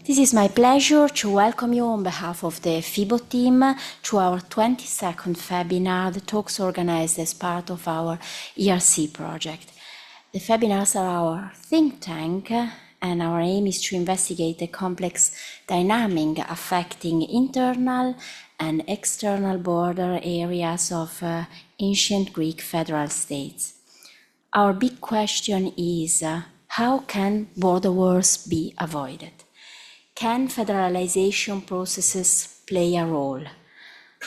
This is my pleasure to welcome you on behalf of the FeBo team to our 22nd FeBinar, the talks organized as part of our ERC project. The FeBinars are our think tank, and our aim is to investigate the complex dynamic affecting internal and external border areas of ancient Greek federal states. Our big question is, how can border wars be avoided? Can federalization processes play a role?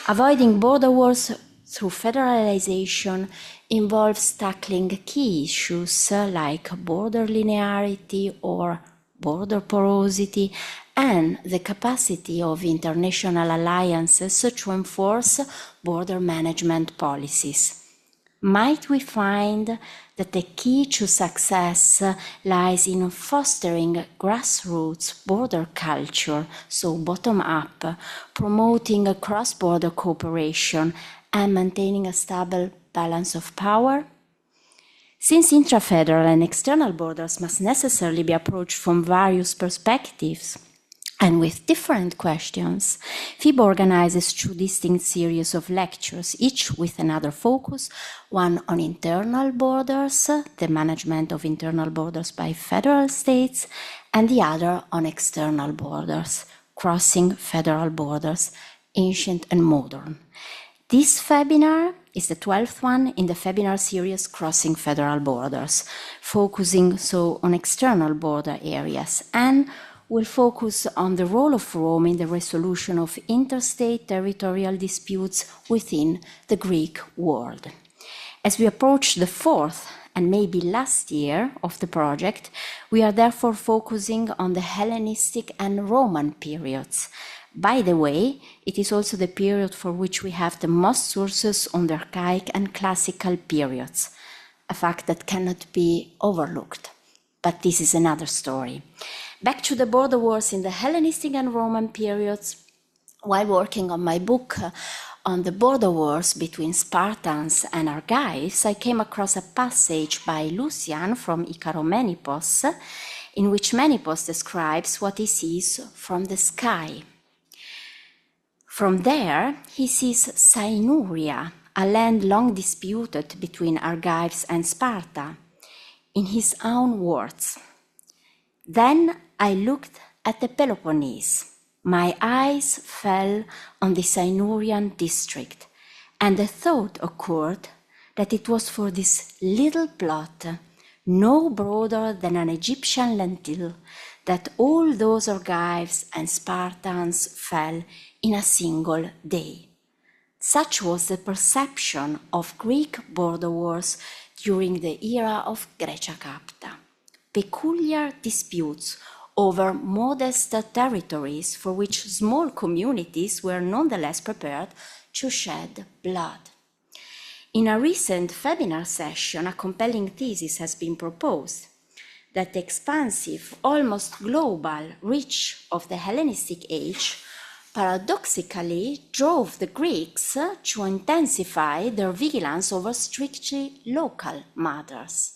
Avoiding border wars through federalization involves tackling key issues like border linearity or border porosity and the capacity of international alliances to enforce border management policies. Might we find that the key to success lies in fostering grassroots border culture, so bottom-up, promoting a cross-border cooperation and maintaining a stable balance of power? Since intrafederal and external borders must necessarily be approached from various perspectives, and with different questions, FeBo organizes two distinct series of lectures, each with another focus, one on internal borders, the management of internal borders by federal states, and the other on external borders, crossing federal borders, ancient and modern. This FeBinar is the 12th one in the FeBinar series Crossing Federal Borders, focusing so on external border areas, and will focus on the role of Rome in the resolution of interstate territorial disputes within the Greek world. As we approach the fourth and maybe last year of the project, we are therefore focusing on the Hellenistic and Roman periods. By the way, it is also the period for which we have the most sources on the archaic and classical periods, a fact that cannot be overlooked. But this is another story. Back to the border wars in the Hellenistic and Roman periods. While working on my book on the border wars between Spartans and Argives, I came across a passage by Lucian from Icaromenipos, in which Menipos describes what he sees from the sky. From there, he sees Sainuria, a land long disputed between Argives and Sparta, in his own words. Then I looked at the Peloponnese. My eyes fell on the Sainuarian district, and the thought occurred that it was for this little plot, no broader than an Egyptian lentil, that all those Argives and Spartans fell in a single day. Such was the perception of Greek border wars during the era of Grecia Capta. Peculiar disputes over modest territories for which small communities were nonetheless prepared to shed blood. In a recent FeBinar session, a compelling thesis has been proposed that the expansive, almost global reach of the Hellenistic age paradoxically drove the Greeks to intensify their vigilance over strictly local matters.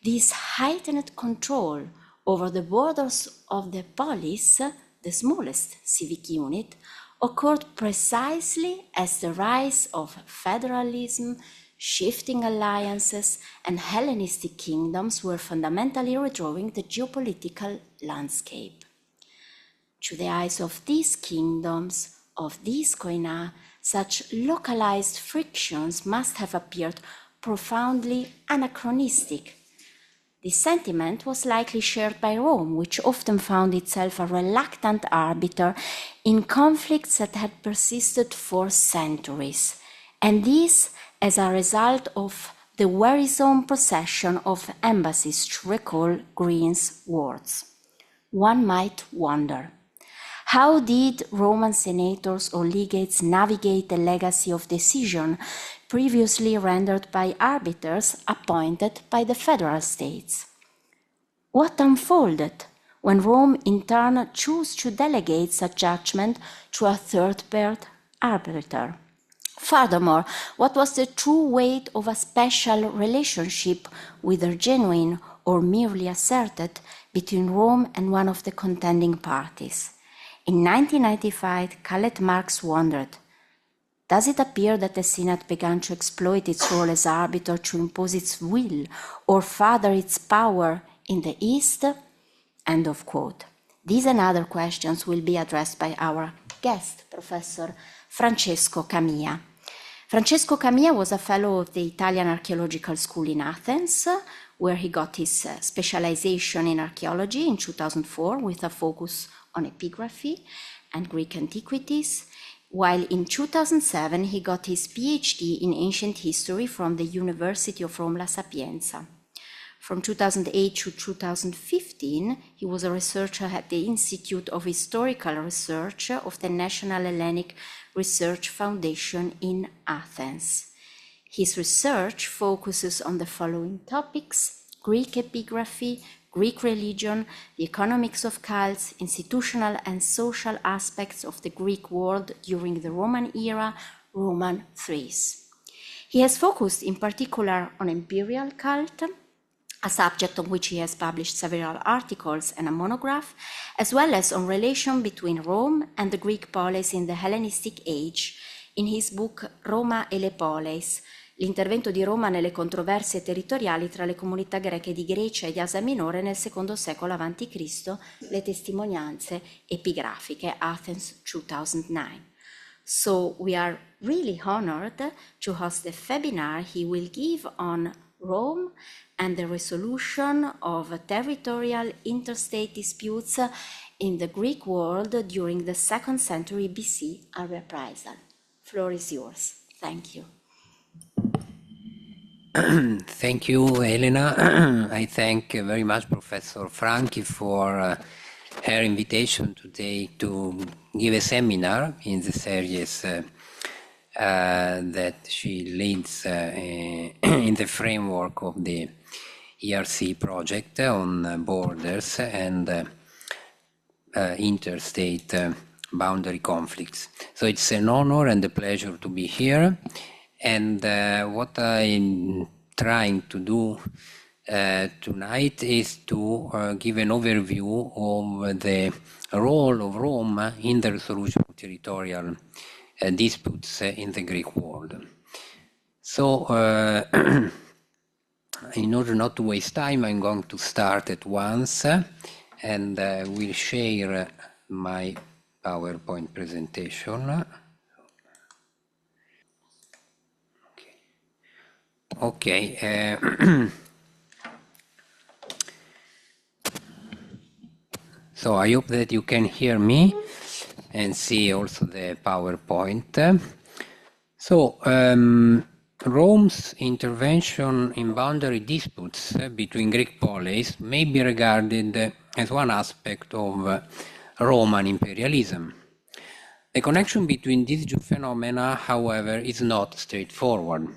This heightened control over the borders of the polis, the smallest civic unit, occurred precisely as the rise of federalism, shifting alliances, and Hellenistic kingdoms were fundamentally redrawing the geopolitical landscape. To the eyes of these kingdoms, of these koina, such localized frictions must have appeared profoundly anachronistic. This sentiment was likely shared by Rome, which often found itself a reluctant arbiter in conflicts that had persisted for centuries, and this as a result of the wearisome procession of embassies to recall Green's words. One might wonder, how did Roman senators or legates navigate the legacy of decision previously rendered by arbiters appointed by the federal states? What unfolded when Rome in turn chose to delegate such judgment to a third-party arbiter? Furthermore, what was the true weight of a special relationship with a genuine or merely asserted between Rome and one of the contending parties. In 1995, Khaled Marx wondered, does it appear that the Senate began to exploit its role as arbiter to impose its will or further its power in the East? End of quote. These and other questions will be addressed by our guest, Professor Francesco Camia. Francesco Camia was a fellow of the Italian Archaeological School in Athens, where he got his specialization in archaeology in 2004 with a focus on epigraphy and Greek antiquities, while in 2007 he got his PhD in ancient history from the University of Rome La Sapienza. From 2008 to 2015, he was a researcher at the Institute of Historical Research of the National Hellenic Research Foundation in Athens. His research focuses on the following topics: Greek epigraphy, Greek religion, the economics of cults, institutional and social aspects of the Greek world during the Roman era, Roman Thrace. He has focused in particular on imperial cult, a subject on which he has published several articles and a monograph, as well as on relation between Rome and the Greek polis in the Hellenistic age, in his book Roma e le Poleis, l'intervento di Roma nelle controversie territoriali tra le comunità greche di Grecia e di Asia Minore nel secondo secolo a.C., le testimonianze epigrafiche, Athens 2009. So we are really honored to host the FeBinar he will give on Rome and the resolution of territorial interstate disputes in the Greek world during the 2nd century BC, a reprisal. Floor is yours. Thank you. Thank you, Elena. I thank very much Professor Franchi for her invitation today to give a seminar in the series that she leads in the framework of the ERC project on borders and interstate boundary conflicts. So it's an honor and a pleasure to be here. And what I'm trying to do tonight is to give an overview of the role of Rome in the resolution of territorial disputes in the Greek world. So, in order not to waste time, I'm going to start at once and will share my PowerPoint presentation. Okay. So I hope that you can hear me and see also the PowerPoint. So Rome's intervention in boundary disputes between Greek polis may be regarded as one aspect of Roman imperialism. The connection between these two phenomena, however, is not straightforward.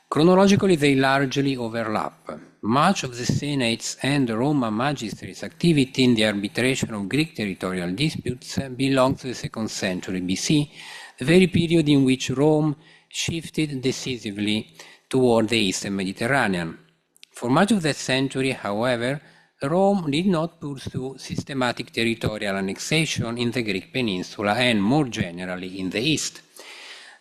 Chronologically, they largely overlap. Much of the Senate's and the Roman magistrate's activity in the arbitration of Greek territorial disputes belongs to the 2nd century BC, the very period in which Rome shifted decisively toward the Eastern Mediterranean. For much of that century, however, Rome did not pursue systematic territorial annexation in the Greek peninsula and, more generally, in the East.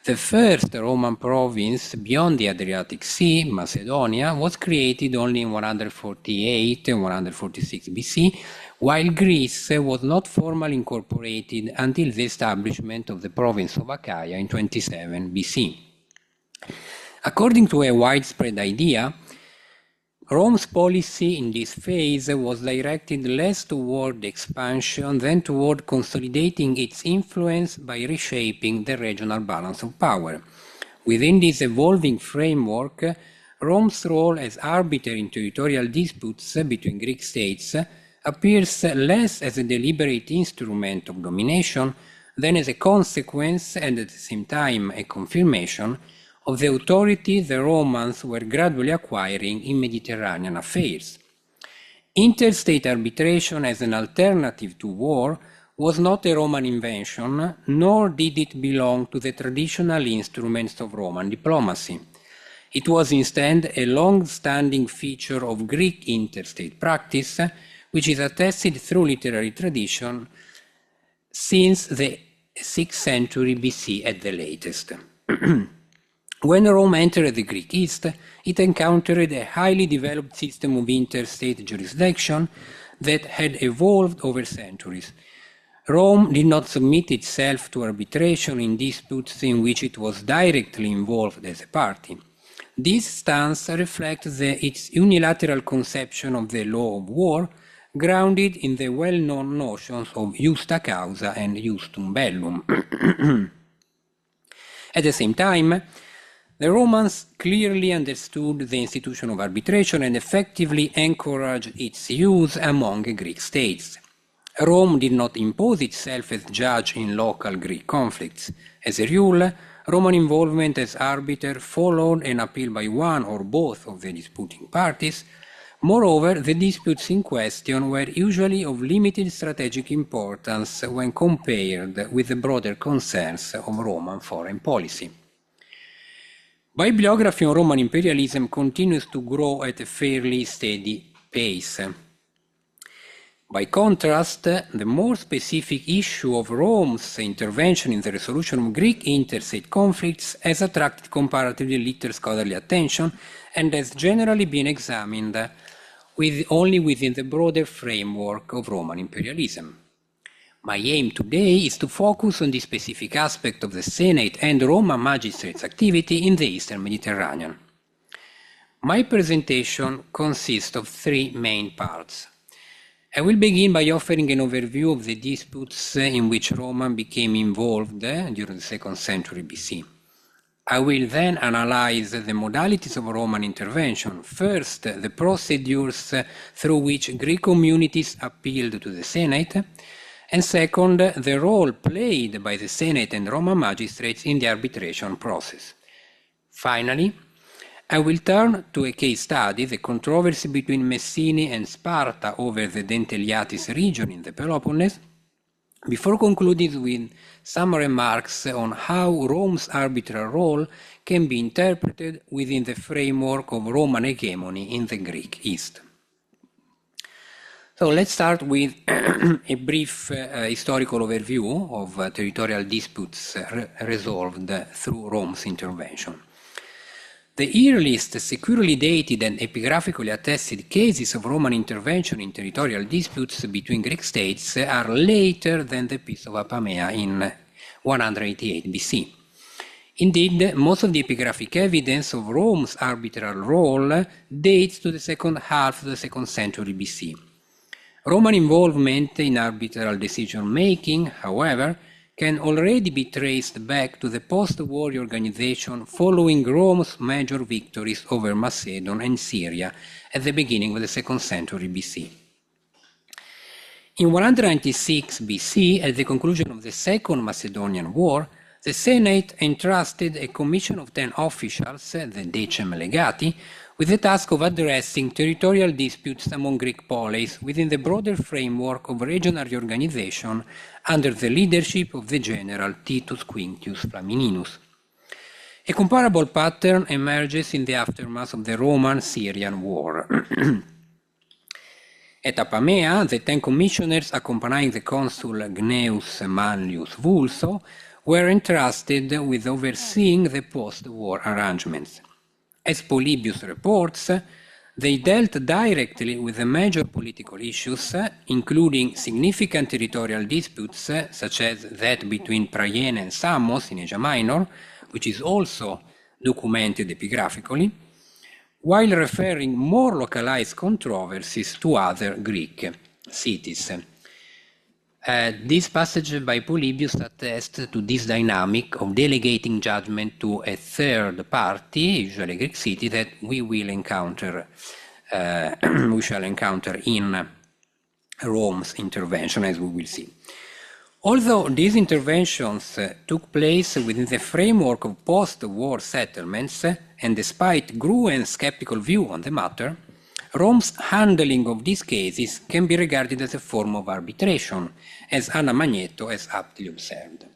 The first Roman province beyond the Adriatic Sea, Macedonia, was created only in 148 and 146 BC, while Greece was not formally incorporated until the establishment of the province of Achaia in 27 BC. According to a widespread idea, Rome's policy in this phase was directed less toward expansion than toward consolidating its influence by reshaping the regional balance of power. Within this evolving framework, Rome's role as arbiter in territorial disputes between Greek states appears less as a deliberate instrument of domination than as a consequence and at the same time a confirmation of the authority the Romans were gradually acquiring in Mediterranean affairs. Interstate arbitration as an alternative to war was not a Roman invention, nor did it belong to the traditional instruments of Roman diplomacy. It was instead a long-standing feature of Greek interstate practice, which is attested through literary tradition since the 6th century BC at the latest. When Rome entered the Greek East, it encountered a highly developed system of interstate jurisdiction that had evolved over centuries. Rome did not submit itself to arbitration in disputes in which it was directly involved as a party. This stance reflects its unilateral conception of the law of war, grounded in the well-known notions of justa causa and justum bellum. At the same time, the Romans clearly understood the institution of arbitration and effectively encouraged its use among Greek states. Rome did not impose itself as judge in local Greek conflicts. As a rule, Roman involvement as arbiter followed an appeal by one or both of the disputing parties. Moreover, the disputes in question were usually of limited strategic importance when compared with the broader concerns of Roman foreign policy. Bibliography on Roman imperialism continues to grow at a fairly steady pace. By contrast, the more specific issue of Rome's intervention in the resolution of Greek interstate conflicts has attracted comparatively little scholarly attention and has generally been examined only within the broader framework of Roman imperialism. My aim today is to focus on the specific aspect of the Senate and Roman magistrates' activity in the Eastern Mediterranean. My presentation consists of three main parts. I will begin by offering an overview of the disputes in which Rome became involved during the 2nd century BC. I will then analyze the modalities of Roman intervention. First, the procedures through which Greek communities appealed to the Senate, and second, the role played by the Senate and Roman magistrates in the arbitration process. Finally, I will turn to a case study, the controversy between Messini and Sparta over the Denteliatis region in the Peloponnese, before concluding with some remarks on how Rome's arbitral role can be interpreted within the framework of Roman hegemony in the Greek East. So let's start with a brief historical overview of territorial disputes resolved through Rome's intervention. The earliest securely dated and epigraphically attested cases of Roman intervention in territorial disputes between Greek states are later than the Peace of Apamea in 188 BC. Indeed, most of the epigraphic evidence of Rome's arbitral role dates to the second half of the 2nd century BC. Roman involvement in arbitral decision-making, however, can already be traced back to the post-war organization following Rome's major victories over Macedon and Syria at the beginning of the 2nd century BC. In 196 BC, at the conclusion of the Second Macedonian War, the Senate entrusted a commission of 10 officials, the Decem Legati, with the task of addressing territorial disputes among Greek poleis within the broader framework of regional reorganization under the leadership of the general Titus Quinctius Flamininus. A comparable pattern emerges in the aftermath of the Roman-Syrian War. At Apamea, the 10 commissioners accompanying the consul Gnaeus Manlius Vulso were entrusted with overseeing the post-war arrangements. As Polybius reports, they dealt directly with the major political issues, including significant territorial disputes, such as that between Priene and Samos in Asia Minor, which is also documented epigraphically, while referring more localized controversies to other Greek cities. This passage by Polybius attests to this dynamic of delegating judgment to a third party, usually a Greek city, that we shall encounter in Rome's intervention, as we will see. Although these interventions took place within the framework of post-war settlements, and despite Gruen's skeptical view on the matter, Rome's handling of these cases can be regarded as a form of arbitration, as Anna Magneto has aptly observed.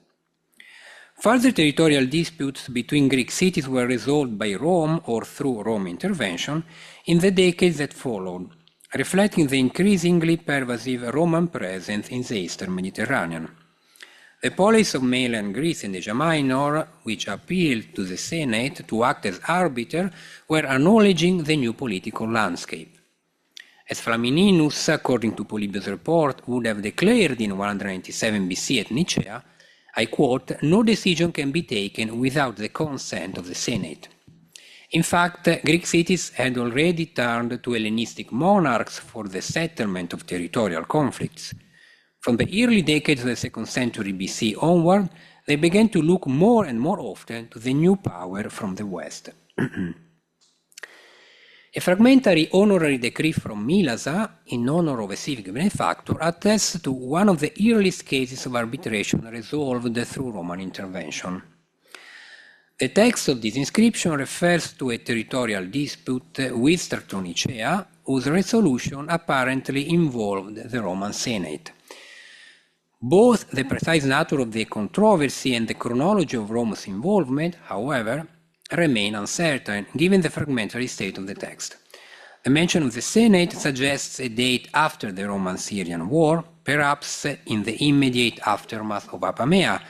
Further territorial disputes between Greek cities were resolved by Rome or through Roman intervention in the decades that followed, reflecting the increasingly pervasive Roman presence in the Eastern Mediterranean. The policy of mainland Greece and Asia Minor, which appealed to the Senate to act as arbiter, were acknowledging the new political landscape. As Flamininus, according to Polybius' report, would have declared in 197 BC at Nicaea, I quote, "No decision can be taken without the consent of the Senate." In fact, Greek cities had already turned to Hellenistic monarchs for the settlement of territorial conflicts. From the early decades of the 2nd century BC onward, they began to look more and more often to the new power from the West. A fragmentary honorary decree from Mylasa, in honor of a civic benefactor, attests to one of the earliest cases of arbitration resolved through Roman intervention. The text of this inscription refers to a territorial dispute with Stratonicea, whose resolution apparently involved the Roman Senate. Both the precise nature of the controversy and the chronology of Rome's involvement, however, remain uncertain, given the fragmentary state of the text. The mention of the Senate suggests a date after the Roman-Syrian War, perhaps in the immediate aftermath of Apamea,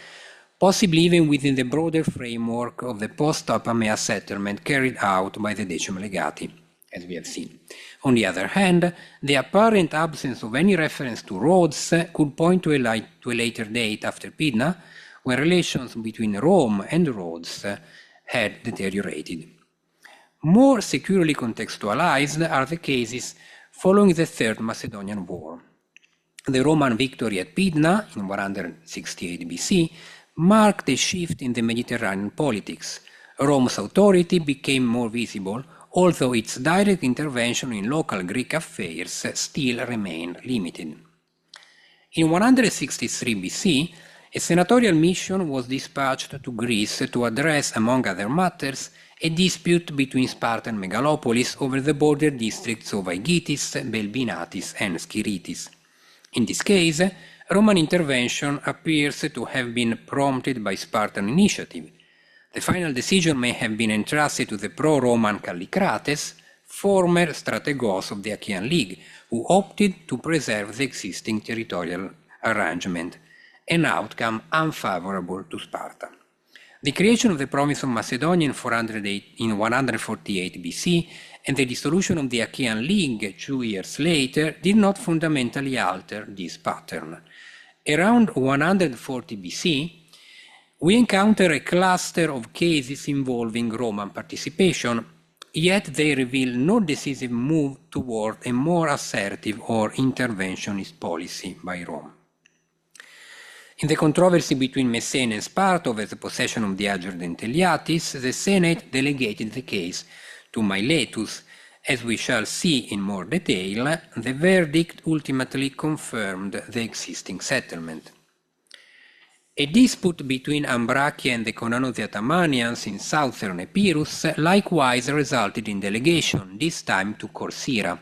possibly even within the broader framework of the post-Apamea settlement carried out by the Decim Legati, as we have seen. On the other hand, the apparent absence of any reference to Rhodes could point to a later date after Pydna, when relations between Rome and Rhodes had deteriorated. More securely contextualized are the cases following the Third Macedonian War. The Roman victory at Pydna in 168 BC marked a shift in the Mediterranean politics. Rome's authority became more visible, although its direct intervention in local Greek affairs still remained limited. In 163 BC, a senatorial mission was dispatched to Greece to address, among other matters, a dispute between Spartan megalopolis over the border districts of Aegitis, Belbinatis, and Skiritis. In this case, Roman intervention appears to have been prompted by Spartan initiative. The final decision may have been entrusted to the pro-Roman Callicrates, former strategos of the Achaean League, who opted to preserve the existing territorial arrangement, an outcome unfavorable to Sparta. The creation of the province of Macedonia in 148 BC and the dissolution of the Achaean League 2 years later did not fundamentally alter this pattern. Around 140 BC, we encounter a cluster of cases involving Roman participation, yet they reveal no decisive move toward a more assertive or interventionist policy by Rome. In the controversy between Messene and Sparta over the possession of the Ager Denteliatis, the Senate delegated the case to Miletus. As we shall see in more detail, the verdict ultimately confirmed the existing settlement. A dispute between Ambracia and the Konanozi Atamanians in southern Epirus likewise resulted in delegation, this time to Corcyra.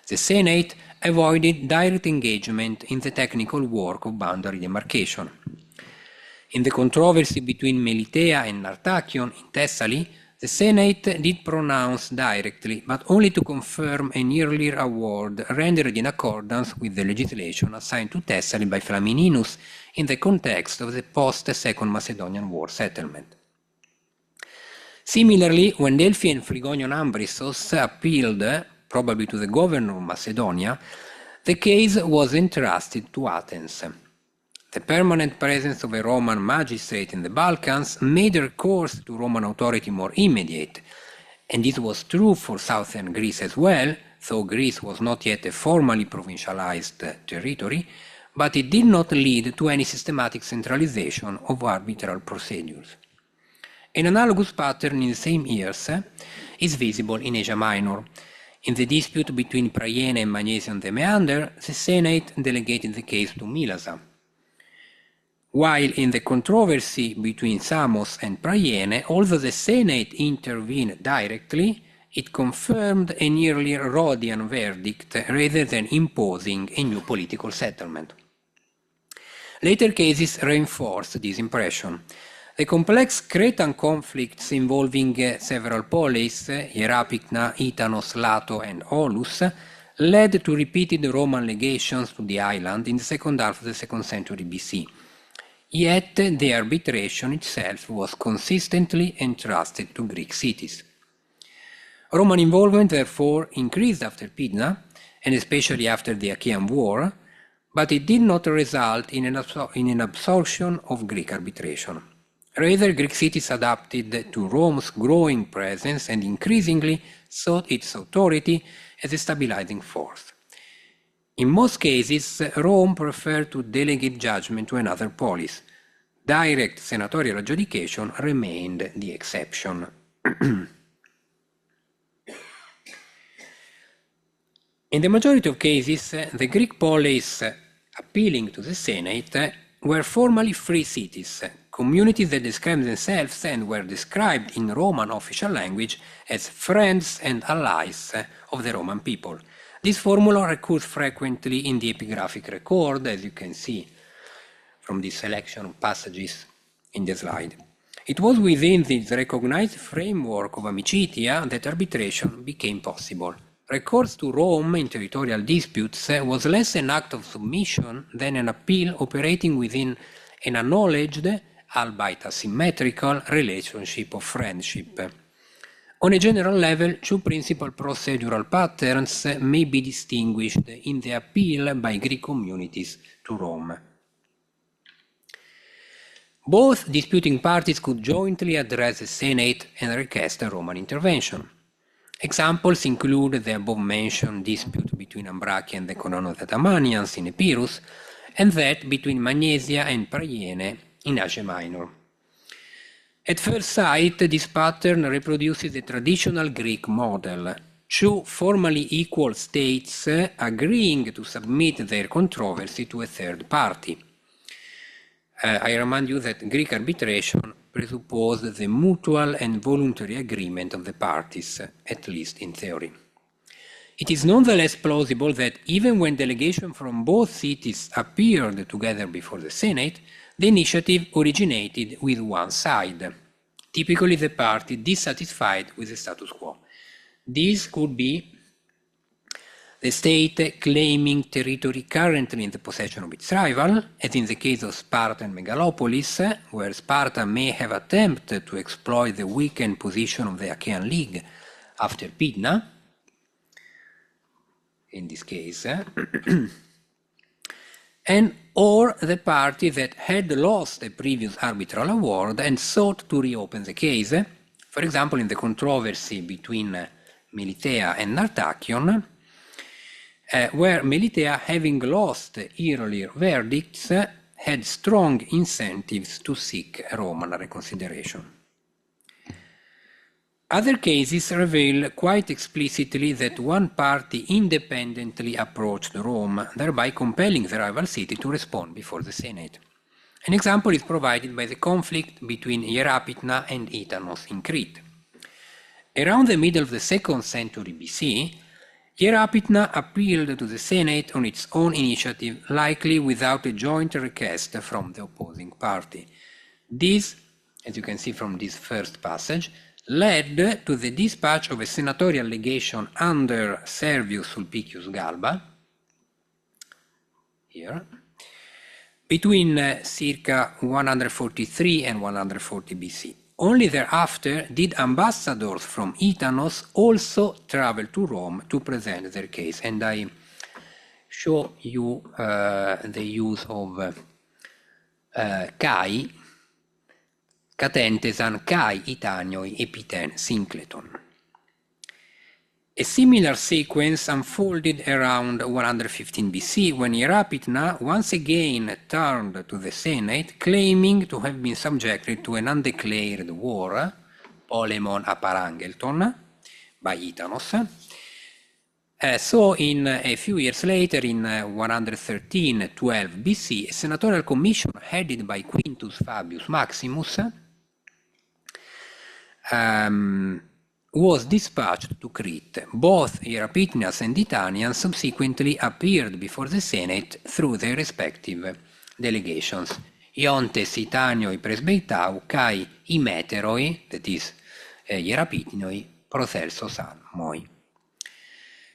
The Senate avoided direct engagement in the technical work of boundary demarcation. In the controversy between Melitea and Nartakion in Thessaly, the Senate did pronounce directly, but only to confirm an earlier award rendered in accordance with the legislation assigned to Thessaly by Flamininus in the context of the post-Second Macedonian War settlement. Similarly, when Delphi and Phrygonion Ambrissos appealed, probably to the governor of Macedonia, the case was entrusted to Athens. The permanent presence of a Roman magistrate in the Balkans made recourse to Roman authority more immediate, and this was true for southern Greece as well, though Greece was not yet a formally provincialized territory, but it did not lead to any systematic centralization of arbitral procedures. An analogous pattern in the same years is visible in Asia Minor. In the dispute between Priene and Magnesium on the Meander, the Senate delegated the case to Mylasa. While in the controversy between Samos and Priene, although the Senate intervened directly, it confirmed an earlier Rhodian verdict rather than imposing a new political settlement. Later cases reinforced this impression. The complex Cretan conflicts involving several polis, Hierapycna, Itanos, Lato, and Olus, led to repeated Roman legations to the island in the second half of the 2nd century BC. Yet the arbitration itself was consistently entrusted to Greek cities. Roman involvement therefore increased after Pydna, and especially after the Achaean War, but it did not result in an absorption of Greek arbitration. Rather, Greek cities adapted to Rome's growing presence and increasingly sought its authority as a stabilizing force. In most cases, Rome preferred to delegate judgment to another polis. Direct senatorial adjudication remained the exception. In the majority of cases, the Greek polis appealing to the Senate were formally free cities, communities that described themselves and were described in Roman official language as friends and allies of the Roman people. This formula recurs frequently in the epigraphic record, as you can see from this selection of passages in the slide. It was within this recognized framework of amicitia that arbitration became possible. Recourse to Rome in territorial disputes was less an act of submission than an appeal operating within an acknowledged, albeit asymmetrical, relationship of friendship. On a general level, two principal procedural patterns may be distinguished in the appeal by Greek communities to Rome. Both disputing parties could jointly address the Senate and request a Roman intervention. Examples include the above-mentioned dispute between Ambracia and the Conono-Tatamanians in Epirus, and that between Magnesia and Priene in Asia Minor. At first sight, this pattern reproduces the traditional Greek model, two formally equal states agreeing to submit their controversy to a third party. I remind you that Greek arbitration presupposed the mutual and voluntary agreement of the parties, at least in theory. It is nonetheless plausible that even when delegations from both cities appeared together before the Senate, the initiative originated with one side, typically the party dissatisfied with the status quo. This could be the state claiming territory currently in the possession of its rival, as in the case of Sparta and Megalopolis, where Sparta may have attempted to exploit the weakened position of the Achaean League after Pydna, in this case, and or the party that had lost a previous arbitral award and sought to reopen the case, for example in the controversy between Melitea and Nartakion, where Melitea, having lost earlier verdicts, had strong incentives to seek Roman reconsideration. Other cases reveal quite explicitly that one party independently approached Rome, thereby compelling the rival city to respond before the Senate. An example is provided by the conflict between Hierapycna and Itanos in Crete. Around the middle of the 2nd century BC, Hierapycna appealed to the Senate on its own initiative, likely without a joint request from the opposing party. This, as you can see from this first passage, led to the dispatch of a senatorial legation under Servius Sulpicius Galba, here, between circa 143 and 140 BC. Only thereafter did ambassadors from Itanos also travel to Rome to present their case. And I show you the use of kai, catentesan, kai, itanioi, epiten, syncleton. A similar sequence unfolded around 115 BC, when Hierapycna once again turned to the Senate, claiming to have been subjected to an undeclared war, polemon aparangelton, by Itanos. So in a few years later, in 113-12 BC, a senatorial commission headed by Quintus Fabius Maximus was dispatched to Crete. Both Hierapycnians and Itanians subsequently appeared before the Senate through their respective delegations. iontes titanioi presbeitau, kai imeteroi, that is, hierapitinoi, prothelsos moi.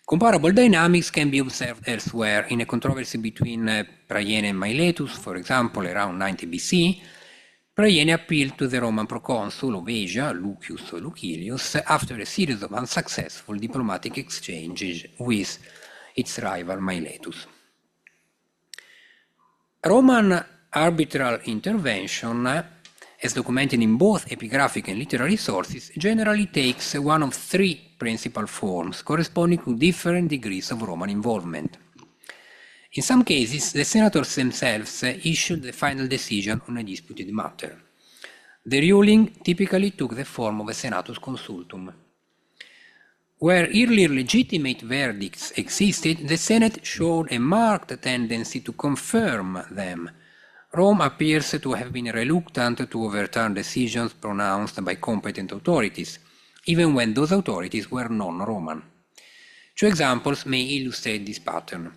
Comparable dynamics can be observed elsewhere in a controversy between Praiene and Miletus, for example, around 90 BC. Praiene appealed to the Roman proconsul of Asia, Lucius Lucilius, after a series of unsuccessful diplomatic exchanges with its rival Miletus. Roman arbitral intervention, as documented in both epigraphic and literary sources, generally takes one of three principal forms, corresponding to different degrees of Roman involvement. In some cases, the senators themselves issued the final decision on a disputed matter. The ruling typically took the form of a senatus consultum. Where earlier legitimate verdicts existed, the Senate showed a marked tendency to confirm them. Rome appears to have been reluctant to overturn decisions pronounced by competent authorities, even when those authorities were non-Roman. Two examples may illustrate this pattern.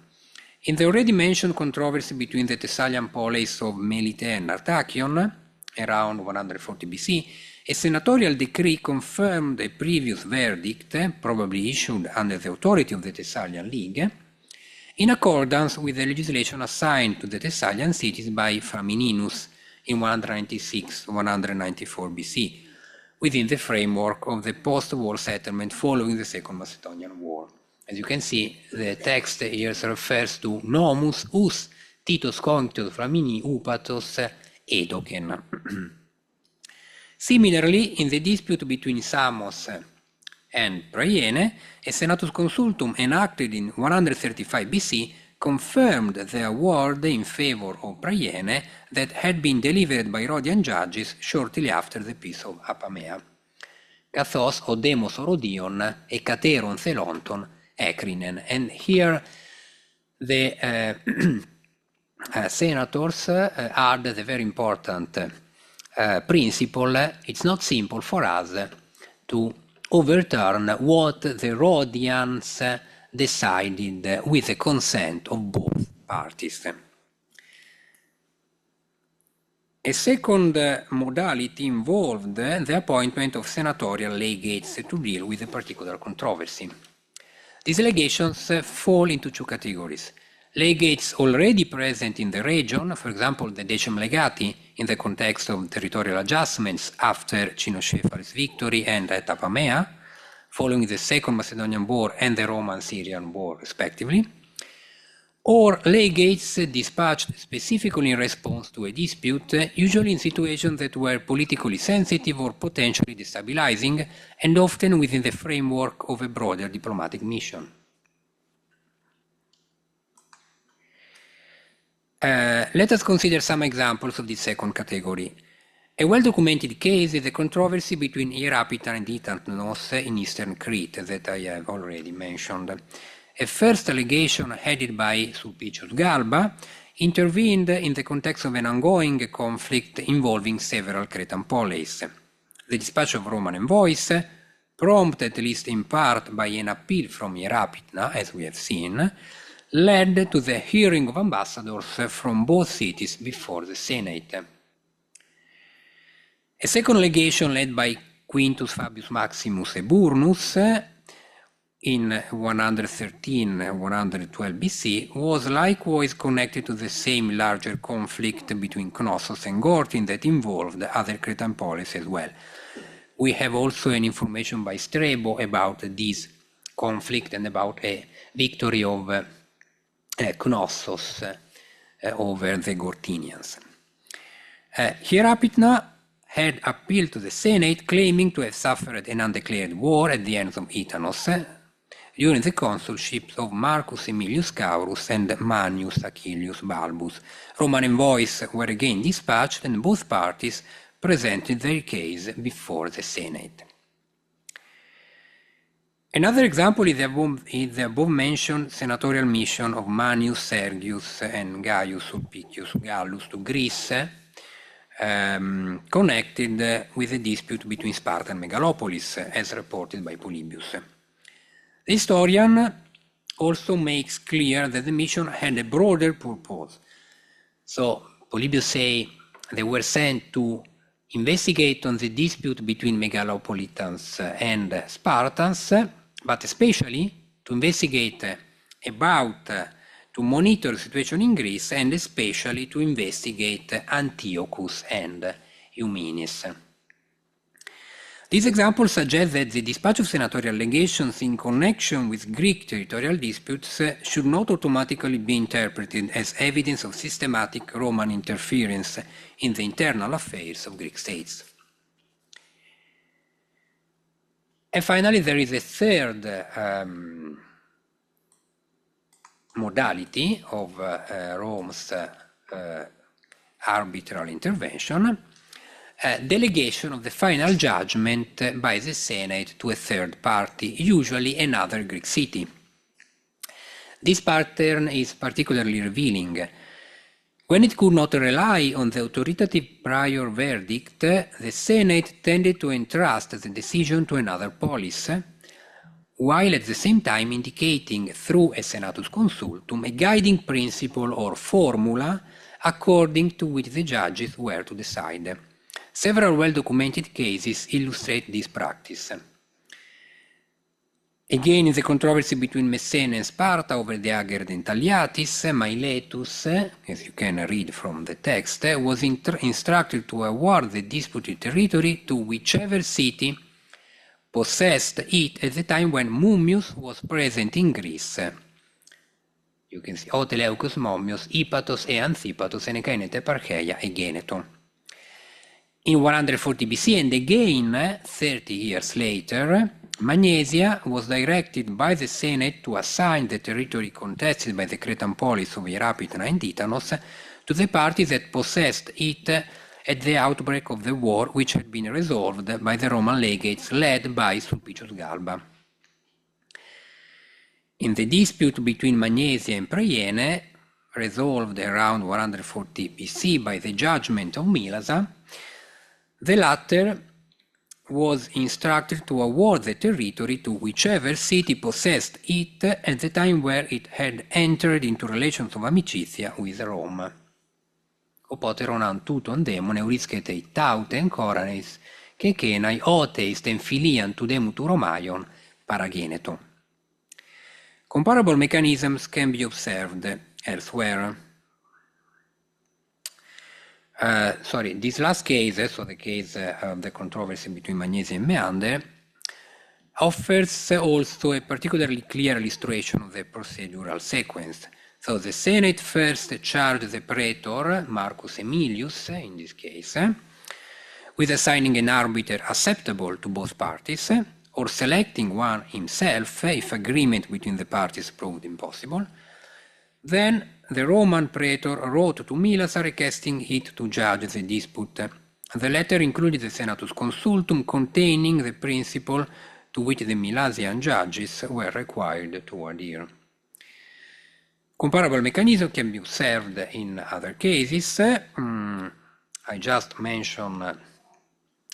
In the already mentioned controversy between the Thessalian poleis of Melite and Artachion, around 140 BC, a senatorial decree confirmed a previous verdict, probably issued under the authority of the Thessalian League, in accordance with the legislation assigned to the Thessalian cities by Flamininus in 196-194 BC, within the framework of the post-war settlement following the Second Macedonian War. As you can see, the text here refers to nomus us Titus Conctius Flamini upatos edocen. Similarly, in the dispute between Samos and Praiene, a senatus consultum enacted in 135 BC confirmed the award in favor of Praiene that had been delivered by Rhodian judges shortly after the peace of Apamea. Kathos odemos orodion e cateron thelonton ecrinen. And here the senators add the very important principle: it's not simple for us to overturn what the Rhodians decided with the consent of both parties. A second modality involved the appointment of senatorial legates to deal with a particular controversy. These legations fall into two categories: legates already present in the region, for example the Decem Legati in the context of territorial adjustments after Cinocephalus' victory and at Apamea, following the Second Macedonian War and the Roman-Syrian War respectively, or legates dispatched specifically in response to a dispute, usually in situations that were politically sensitive or potentially destabilizing, and often within the framework of a broader diplomatic mission. Let us consider some examples of this second category. A well-documented case is the controversy between Hierapitan and Itanos in eastern Crete that I have already mentioned. A first allegation headed by Sulpicius Galba intervened in the context of an ongoing conflict involving several Cretan poleis. The dispatch of Roman envoys, prompted at least in part by an appeal from Hierapitna, as we have seen, led to the hearing of ambassadors from both cities before the Senate. A second legation led by Quintus Fabius Maximus Eburnus in 113-112 BC was likewise connected to the same larger conflict between Knossos and Gortyn that involved other Cretan polis as well. We have also an information by Strabo about this conflict and about a victory of Knossos over the Gortynians. Hierapitna had appealed to the Senate, claiming to have suffered an undeclared war at the hands of Itanos during the consulships of Marcus Aemilius Scaurus and Manius Aquilius Balbus. Roman envoys were again dispatched, and both parties presented their case before the Senate. Another example is the above-mentioned senatorial mission of Manius Sergius and Gaius Sulpicius Gallus to Greece, connected with a dispute between Sparta and Megalopolis, as reported by Polybius. The historian also makes clear that the mission had a broader purpose. So Polybius says they were sent to investigate on the dispute between Megalopolitans and Spartans, but especially to investigate to monitor the situation in Greece, and especially to investigate Antiochus and Eumenes. This example suggests that the dispatch of senatorial legations in connection with Greek territorial disputes should not automatically be interpreted as evidence of systematic Roman interference in the internal affairs of Greek states. And finally, there is a third modality of Rome's arbitral intervention, delegation of the final judgment by the Senate to a third party, usually another Greek city. This pattern is particularly revealing. When it could not rely on the authoritative prior verdict, the Senate tended to entrust the decision to another polis, while at the same time indicating through a senatus consultum a guiding principle or formula according to which the judges were to decide. Several well-documented cases illustrate this practice. Again, in the controversy between Messene and Sparta over the Ager Dentaliatis, Miletus, as you can read from the text, was instructed to award the disputed territory to whichever city possessed it at the time when Mummius was present in Greece. You can see Oteleucus, Mommius, Ipatos e Anthipatos, Enecaenete, Parcheia e Geneton. In 140 BC, and again 30 years later, Magnesia was directed by the Senate to assign the territory contested by the Cretan polis of Ierapetra and Itanos to the parties that possessed it at the outbreak of the war, which had been resolved by the Roman legates led by Sulpicius Galba. In the dispute between Magnesia and Priene, resolved around 140 BC by the judgment of Mylasa, the latter was instructed to award the territory to whichever city possessed it at the time where it had entered into relations of amicizia with Rome. Opoteron antuton demon euriscete tauten coranes, kekenai oteist and filian to demutu Romaion parageneto. Comparable mechanisms can be observed elsewhere. This last case, so the case of the controversy between Magnesia and Meander, offers also a particularly clear illustration of the procedural sequence. So the Senate first charged the praetor, Marcus Aemilius in this case, with assigning an arbiter acceptable to both parties, or selecting one himself if agreement between the parties proved impossible. Then the Roman praetor wrote to Mylasa requesting it to judge the dispute. The letter included the Senatus Consultum containing the principle to which the Mylasian judges were required to adhere. Comparable mechanism can be observed in other cases. I just mentioned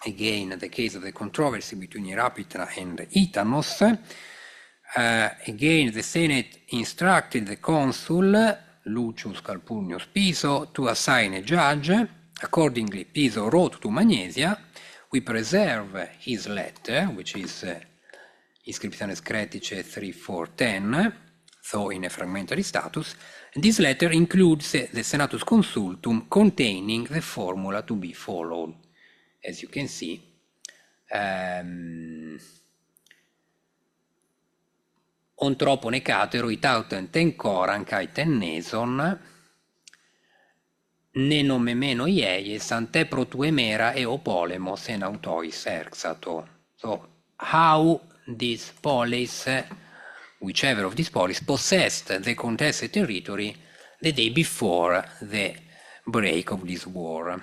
again the case of the controversy between Ierapetra and Itanos. Again, the Senate instructed the consul, Lucius Calpurnius Piso, to assign a judge. Accordingly, Piso wrote to Magnesia. We preserve his letter, which is Inscriptiones Cretice 3.4.10, so in a fragmentary status. And this letter includes the Senatus Consultum containing the formula to be followed. As you can see, on tropone catero itauten ten coran kai ten neson ne nome meno ieies ante protuemera e opolemos en autois erxato. So how this polis, whichever of these polis, possessed the contested territory the day before the break of this war.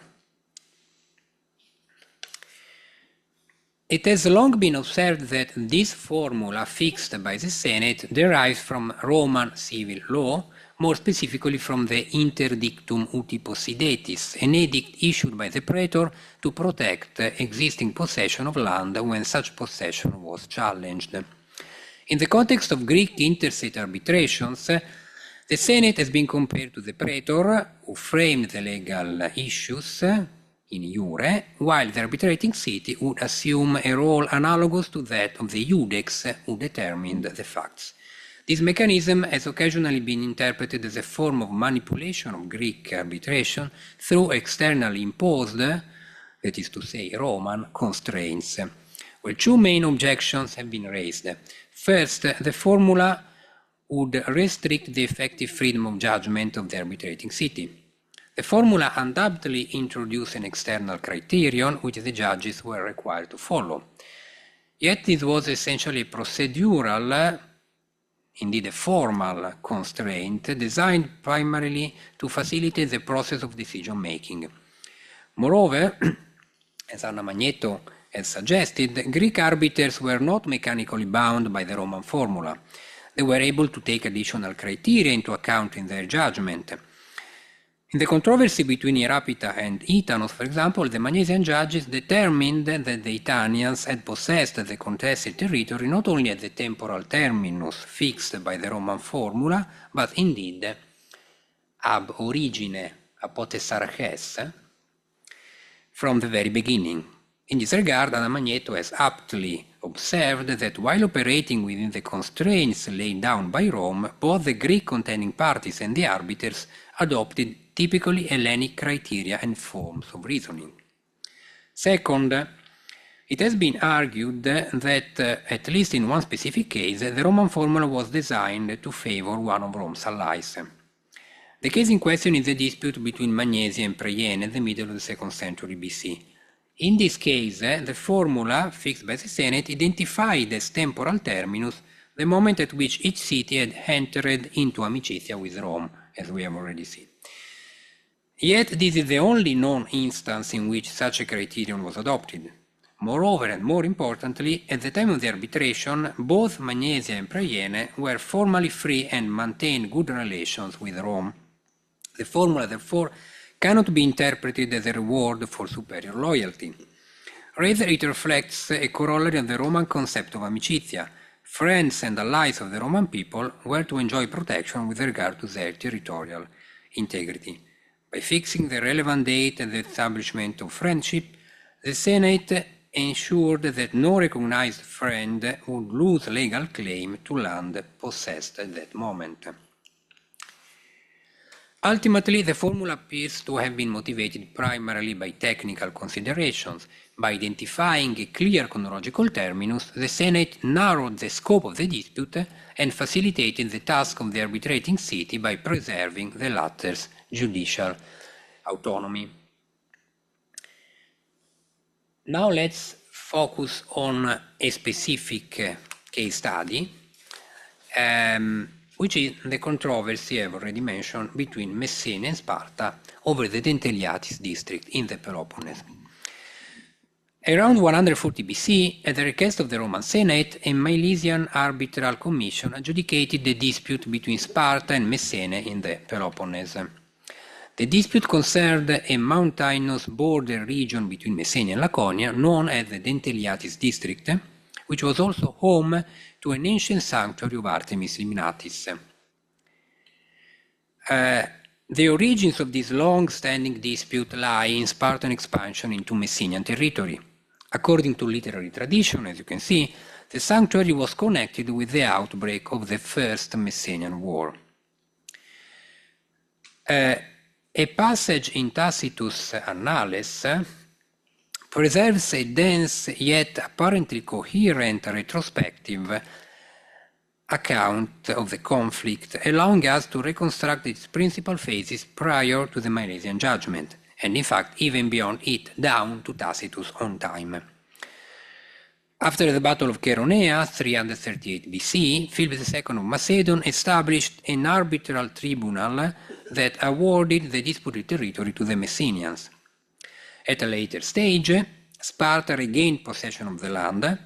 It has long been observed that this formula fixed by the Senate derives from Roman civil law, more specifically from the Interdictum Uti Possidetis, an edict issued by the praetor to protect existing possession of land when such possession was challenged. In the context of Greek interstate arbitrations, The Senate has been compared to the praetor, who framed the legal issues in iure, while the arbitrating city would assume a role analogous to that of the iudex, who determined the facts. This mechanism has occasionally been interpreted as a form of manipulation of Greek arbitration through externally imposed, that is to say, Roman constraints. Well, two main objections have been raised. First, the formula would restrict the effective freedom of judgment of the arbitrating city. The formula undoubtedly introduced an external criterion which the judges were required to follow. Yet this was essentially a procedural, indeed a formal constraint designed primarily to facilitate the process of decision-making. Moreover, as Anna Magneto has suggested, Greek arbiters were not mechanically bound by the Roman formula. They were able to take additional criteria into account in their judgment. In the controversy between Ierapita and Itanos, for example, the Magnesian judges determined that the Italians had possessed the contested territory not only at the temporal terminus fixed by the Roman formula, but indeed ab origine apotesarches, from the very beginning. In this regard, Anna Magneto has aptly observed that while operating within the constraints laid down by Rome, both the Greek contending parties and the arbiters adopted typically Hellenic criteria and forms of reasoning. Second, it has been argued that, at least in one specific case, the Roman formula was designed to favor one of Rome's allies. The case in question is the dispute between Magnesia and Priene in the middle of the 2nd century BC. In this case, the formula fixed by the Senate identified as temporal terminus the moment at which each city had entered into amicizia with Rome, as we have already seen. Yet this is the only known instance in which such a criterion was adopted. Moreover, and more importantly, at the time of the arbitration, both Magnesia and Priene were formally free and maintained good relations with Rome. The formula, therefore, cannot be interpreted as a reward for superior loyalty. Rather, it reflects a corollary of the Roman concept of amicizia. Friends and allies of the Roman people were to enjoy protection with regard to their territorial integrity. By fixing the relevant date and the establishment of friendship, the Senate ensured that no recognized friend would lose legal claim to land possessed at that moment. Ultimately, the formula appears to have been motivated primarily by technical considerations. By identifying a clear chronological terminus, the Senate narrowed the scope of the dispute and facilitated the task of the arbitrating city by preserving the latter's judicial autonomy. Now let's focus on a specific case study, which is the controversy I've already mentioned between Messene and Sparta over the Denteliatis district in the Peloponnese. Around 140 BC, at the request of the Roman Senate, a Milesian arbitral commission adjudicated the dispute between Sparta and Messene in the Peloponnese. The dispute concerned a mountainous border region between Messenia and Laconia, known as the Denteliatis district, which was also home to an ancient sanctuary of Artemis Liminatis. The origins of this long-standing dispute lie in Spartan expansion into Messenian territory. According to literary tradition, as you can see, the sanctuary was connected with the outbreak of the First Messenian War. A passage in Tacitus' Annales preserves a dense yet apparently coherent retrospective account of the conflict, allowing us to reconstruct its principal phases prior to the Milesian judgment, and in fact even beyond it, down to Tacitus' own time. After the Battle of Chaeronea, 338 BC, Philip II of Macedon established an arbitral tribunal that awarded the disputed territory to the Messenians. At a later stage, Sparta regained possession of the land.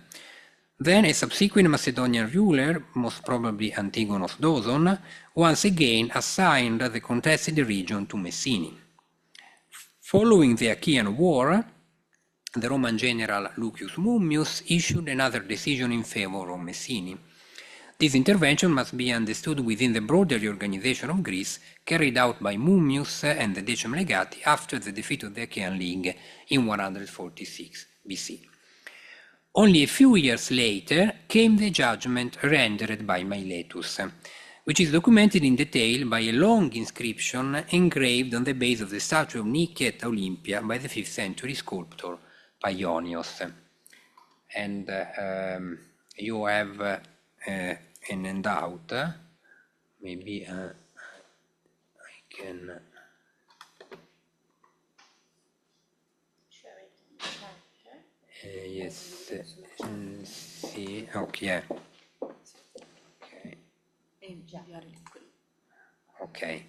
Then a subsequent Macedonian ruler, most probably Antigonus Doson, once again assigned the contested region to Messene. Following the Achaean War, the Roman general Lucius Mummius issued another decision in favor of Messene. This intervention must be understood within the broader reorganization of Greece carried out by Mummius and the Decem Legati after the defeat of the Achaean League in 146 BC. Only a few years later came the judgment rendered by Miletus, which is documented in detail by a long inscription engraved on the base of the statue of Nike at Olympia by the 5th century sculptor Paionios. And you have an handout. Maybe I can share it in the chat. yes, see, okay, okay, okay.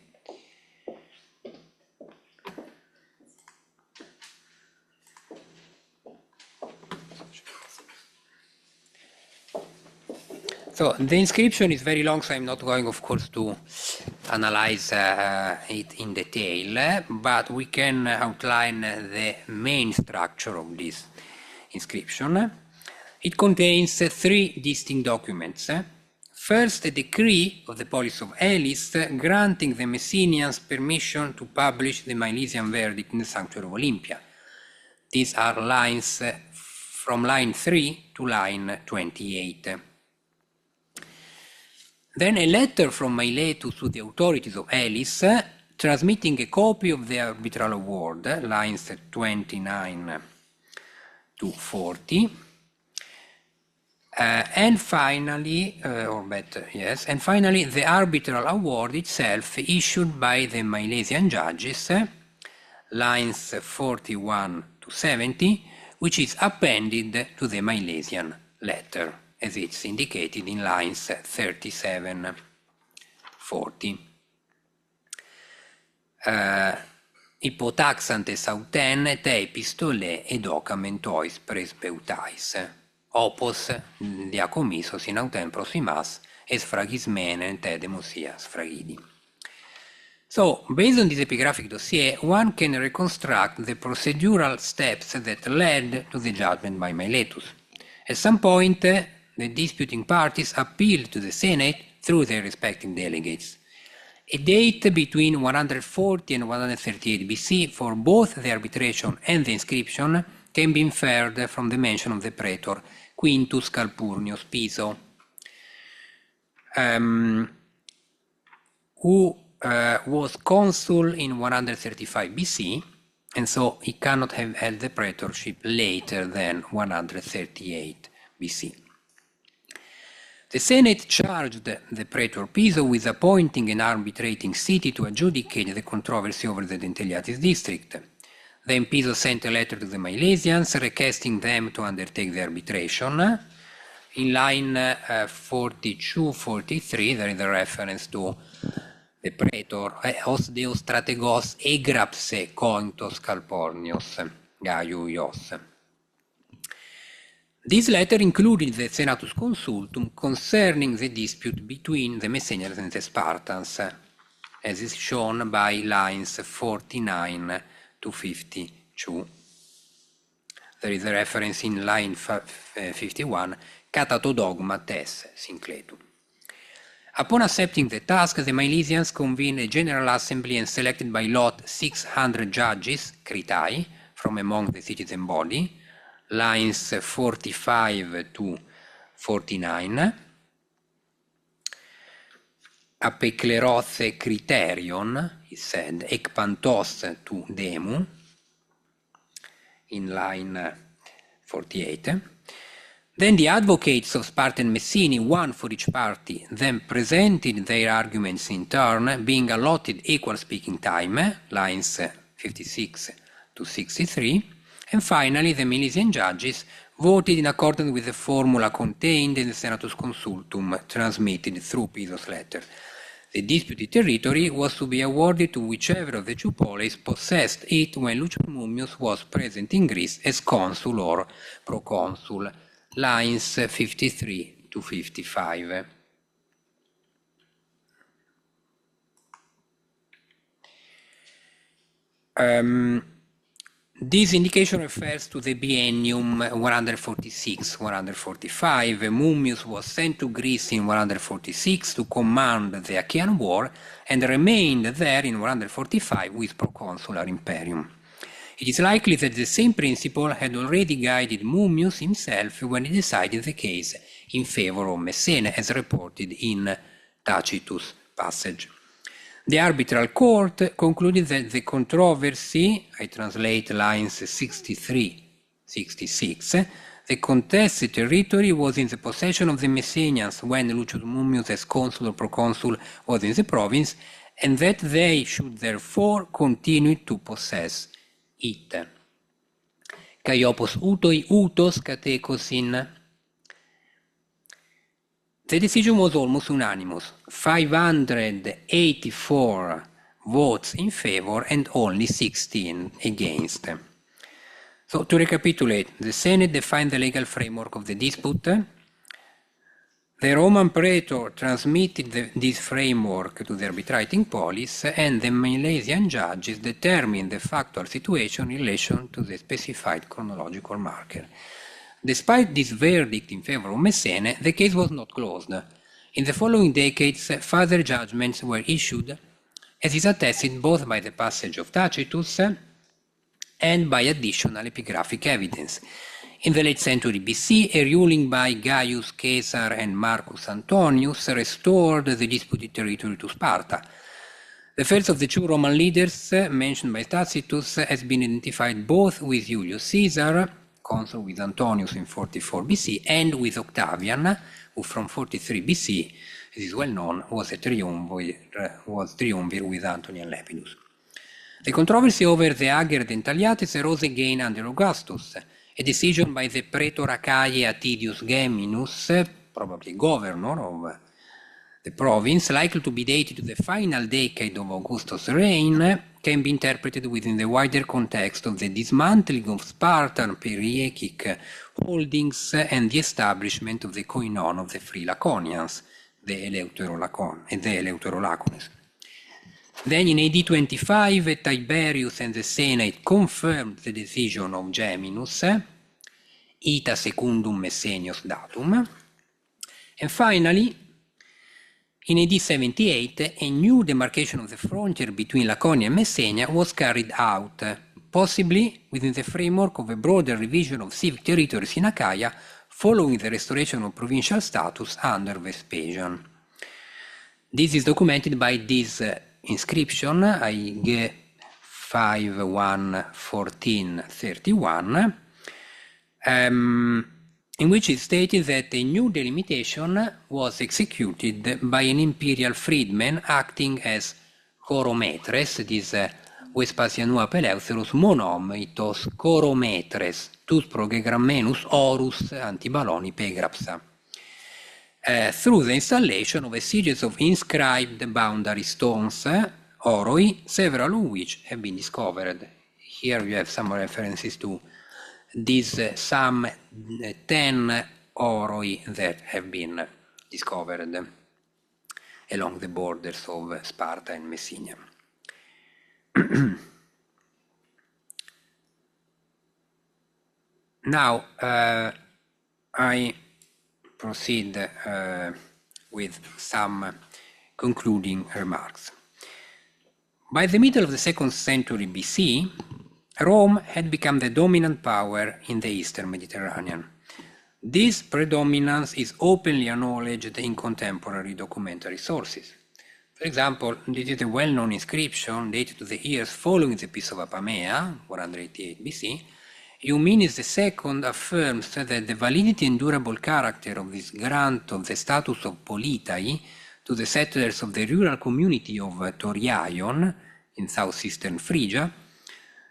So the inscription is very long, so I'm not going, of course, to analyze it in detail, but we can outline the main structure of this inscription. It contains three distinct documents. First, a decree of the Polis of Elis granting the Messenians permission to publish the Milesian verdict in the sanctuary of Olympia. These are lines from line 3 to line 28. Then a letter from Miletus to the authorities of Elis, transmitting a copy of the arbitral award, lines 29 to 40. And finally, the arbitral award itself issued by the Milesian judges, lines 41 to 70, which is appended to the Milesian letter, as it's indicated in lines 37, 40. Hypotaxantes auten te epistolae edocament tois presbeutais, opos diacomisos in autem proximas, es fragismene te demosia sfragidi. So, based on this epigraphic dossier, one can reconstruct the procedural steps that led to the judgment by Miletus. At some point, the disputing parties appealed to the Senate through their respective delegates. A date between 140 and 138 BC for both the arbitration and the inscription can be inferred from the mention of the praetor Quintus Calpurnius Piso, who was consul in 135 BC, and so he cannot have held the praetorship later than 138 BC. The Senate charged the praetor Piso with appointing an arbitrating city to adjudicate the controversy over the Dentheliatis district. Then Piso sent a letter to the Milesians requesting them to undertake the arbitration. In line 42-43 there is a reference to the praetor os deus strategos egrapse cointos Calpurnius Gaius. This letter included the Senatus Consultum concerning the dispute between the Messenians and the Spartans, as is shown by lines 49 to 52. There is a reference in line 51, Catato dogma tes sincletum. Upon accepting the task, the Milesians convened a general assembly and selected by lot 600 judges, critai, from among the citizen body, lines 45 to 49, apeclerothe criterion, he said, ecpantos tu demu, in line 48. Then the advocates of Spartan Messini, one for each party, then presented their arguments in turn, being allotted equal speaking time, lines 56 to 63. And finally, the Milesian judges voted in accordance with the formula contained in the Senatus Consultum transmitted through Piso's letter. The disputed territory was to be awarded to whichever of the two polis possessed it when Lucius Mummius was present in Greece as consul or proconsul, lines 53 to 55. This indication refers to the biennium 146-145. Mummius was sent to Greece in 146 to command the Achaean War and remained there in 145 with proconsular imperium. It is likely that the same principle had already guided Mummius himself when he decided the case in favor of Messene, as reported in Tacitus' passage. The arbitral court concluded that the controversy, I translate lines 63-66, the contested territory was in the possession of the Messenians when Lucius Mummius as consul or proconsul was in the province, and that they should therefore continue to possess it. Caiopos utoi utos catecosin. The decision was almost unanimous, 584 votes in favor and only 16 against. So to recapitulate, the Senate defined the legal framework of the dispute. The Roman praetor transmitted this framework to the arbitrating polis, and the Milesian judges determined the factual situation in relation to the specified chronological marker. Despite this verdict in favor of Messene, the case was not closed. In the following decades, further judgments were issued, as is attested both by the passage of Tacitus and by additional epigraphic evidence. In the late century BC, a ruling by Gaius Caesar and Marcus Antonius restored the disputed territory to Sparta. The first of the two Roman leaders mentioned by Tacitus has been identified both with Julius Caesar, consul with Antonius in 44 BC, and with Octavian, who from 43 BC, as is well known, was triumvir with Antony and Lepidus. The controversy over the Ager Dentaliates arose again under Augustus. A decision by the Praetor Achaeae Attidius Geminus, probably governor of the province, likely to be dated to the final decade of Augustus' reign, can be interpreted within the wider context of the dismantling of Spartan Periekic holdings and the establishment of the koinon of the free Laconians, the Eleuterolacones. Then in AD 25, Tiberius and the Senate confirmed the decision of Geminus, ita secundum Messenius datum. And finally, in AD 78, a new demarcation of the frontier between Laconia and Messenia was carried out, possibly within the framework of a broader revision of civic territories in Achaia following the restoration of provincial status under Vespasian. This is documented by this inscription, IG 511431, in which it stated that a new delimitation was executed by an imperial freedman acting as corometres, this Vespasianua Peleutherus monom itos corometres, tus progegramenus orus Antibaloni pegrapsa, through the installation of a series of inscribed boundary stones, oroi, several of which have been discovered. Here you have some references to these some 10 oroi that have been discovered along the borders of Sparta and Messenia. Now I proceed with some concluding remarks. By the middle of the 2nd century BC, Rome had become the dominant power in the Eastern Mediterranean. This predominance is openly acknowledged in contemporary documentary sources. For example, this is a well-known inscription dated to the years following the Peace of Apamea, 188 BC. Eumenes II affirms that the validity and durable character of this grant of the status of politai to the settlers of the rural community of Toriaion in southeastern Phrygia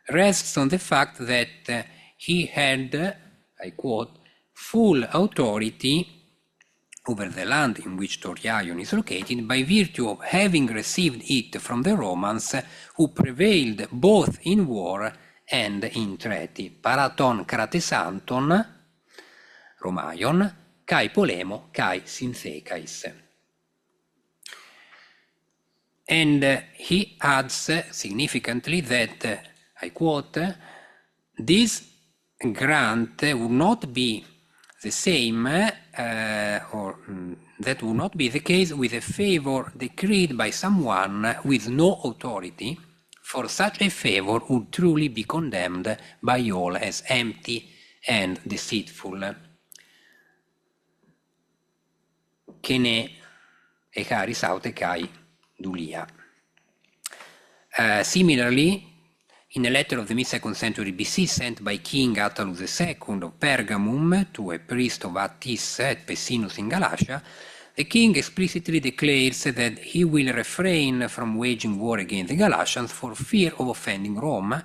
rests on the fact that he had, I quote, full authority over the land in which Toriaion is located by virtue of having received it from the Romans who prevailed both in war and in treaty. Paraton cratesanton, Romaion, kai polemo, kai synthekais. And he adds significantly that, I quote, this grant would not be the same, that would not be the case with a favor decreed by someone with no authority, for such a favor would truly be condemned by all as empty and deceitful. Kene ekaris aute kai dulia. Similarly, in a letter of the mid-2nd century BC sent by King Attalus II of Pergamum to a priest of Attis at Pessinus in Galatia, the king explicitly declares that he will refrain from waging war against the Galatians for fear of offending Rome,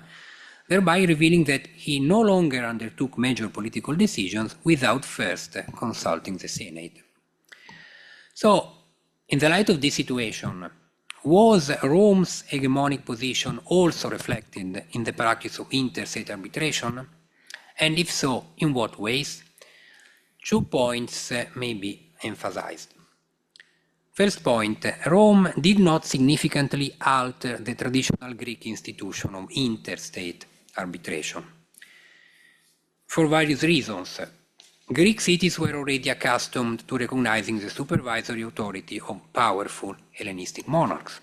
thereby revealing that he no longer undertook major political decisions without first consulting the Senate. So, in the light of this situation, was Rome's hegemonic position also reflected in the practice of interstate arbitration? And if so, in what ways? 2 points may be emphasized. First point, Rome did not significantly alter the traditional Greek institution of interstate arbitration. For various reasons. Greek cities were already accustomed to recognizing the supervisory authority of powerful Hellenistic monarchs.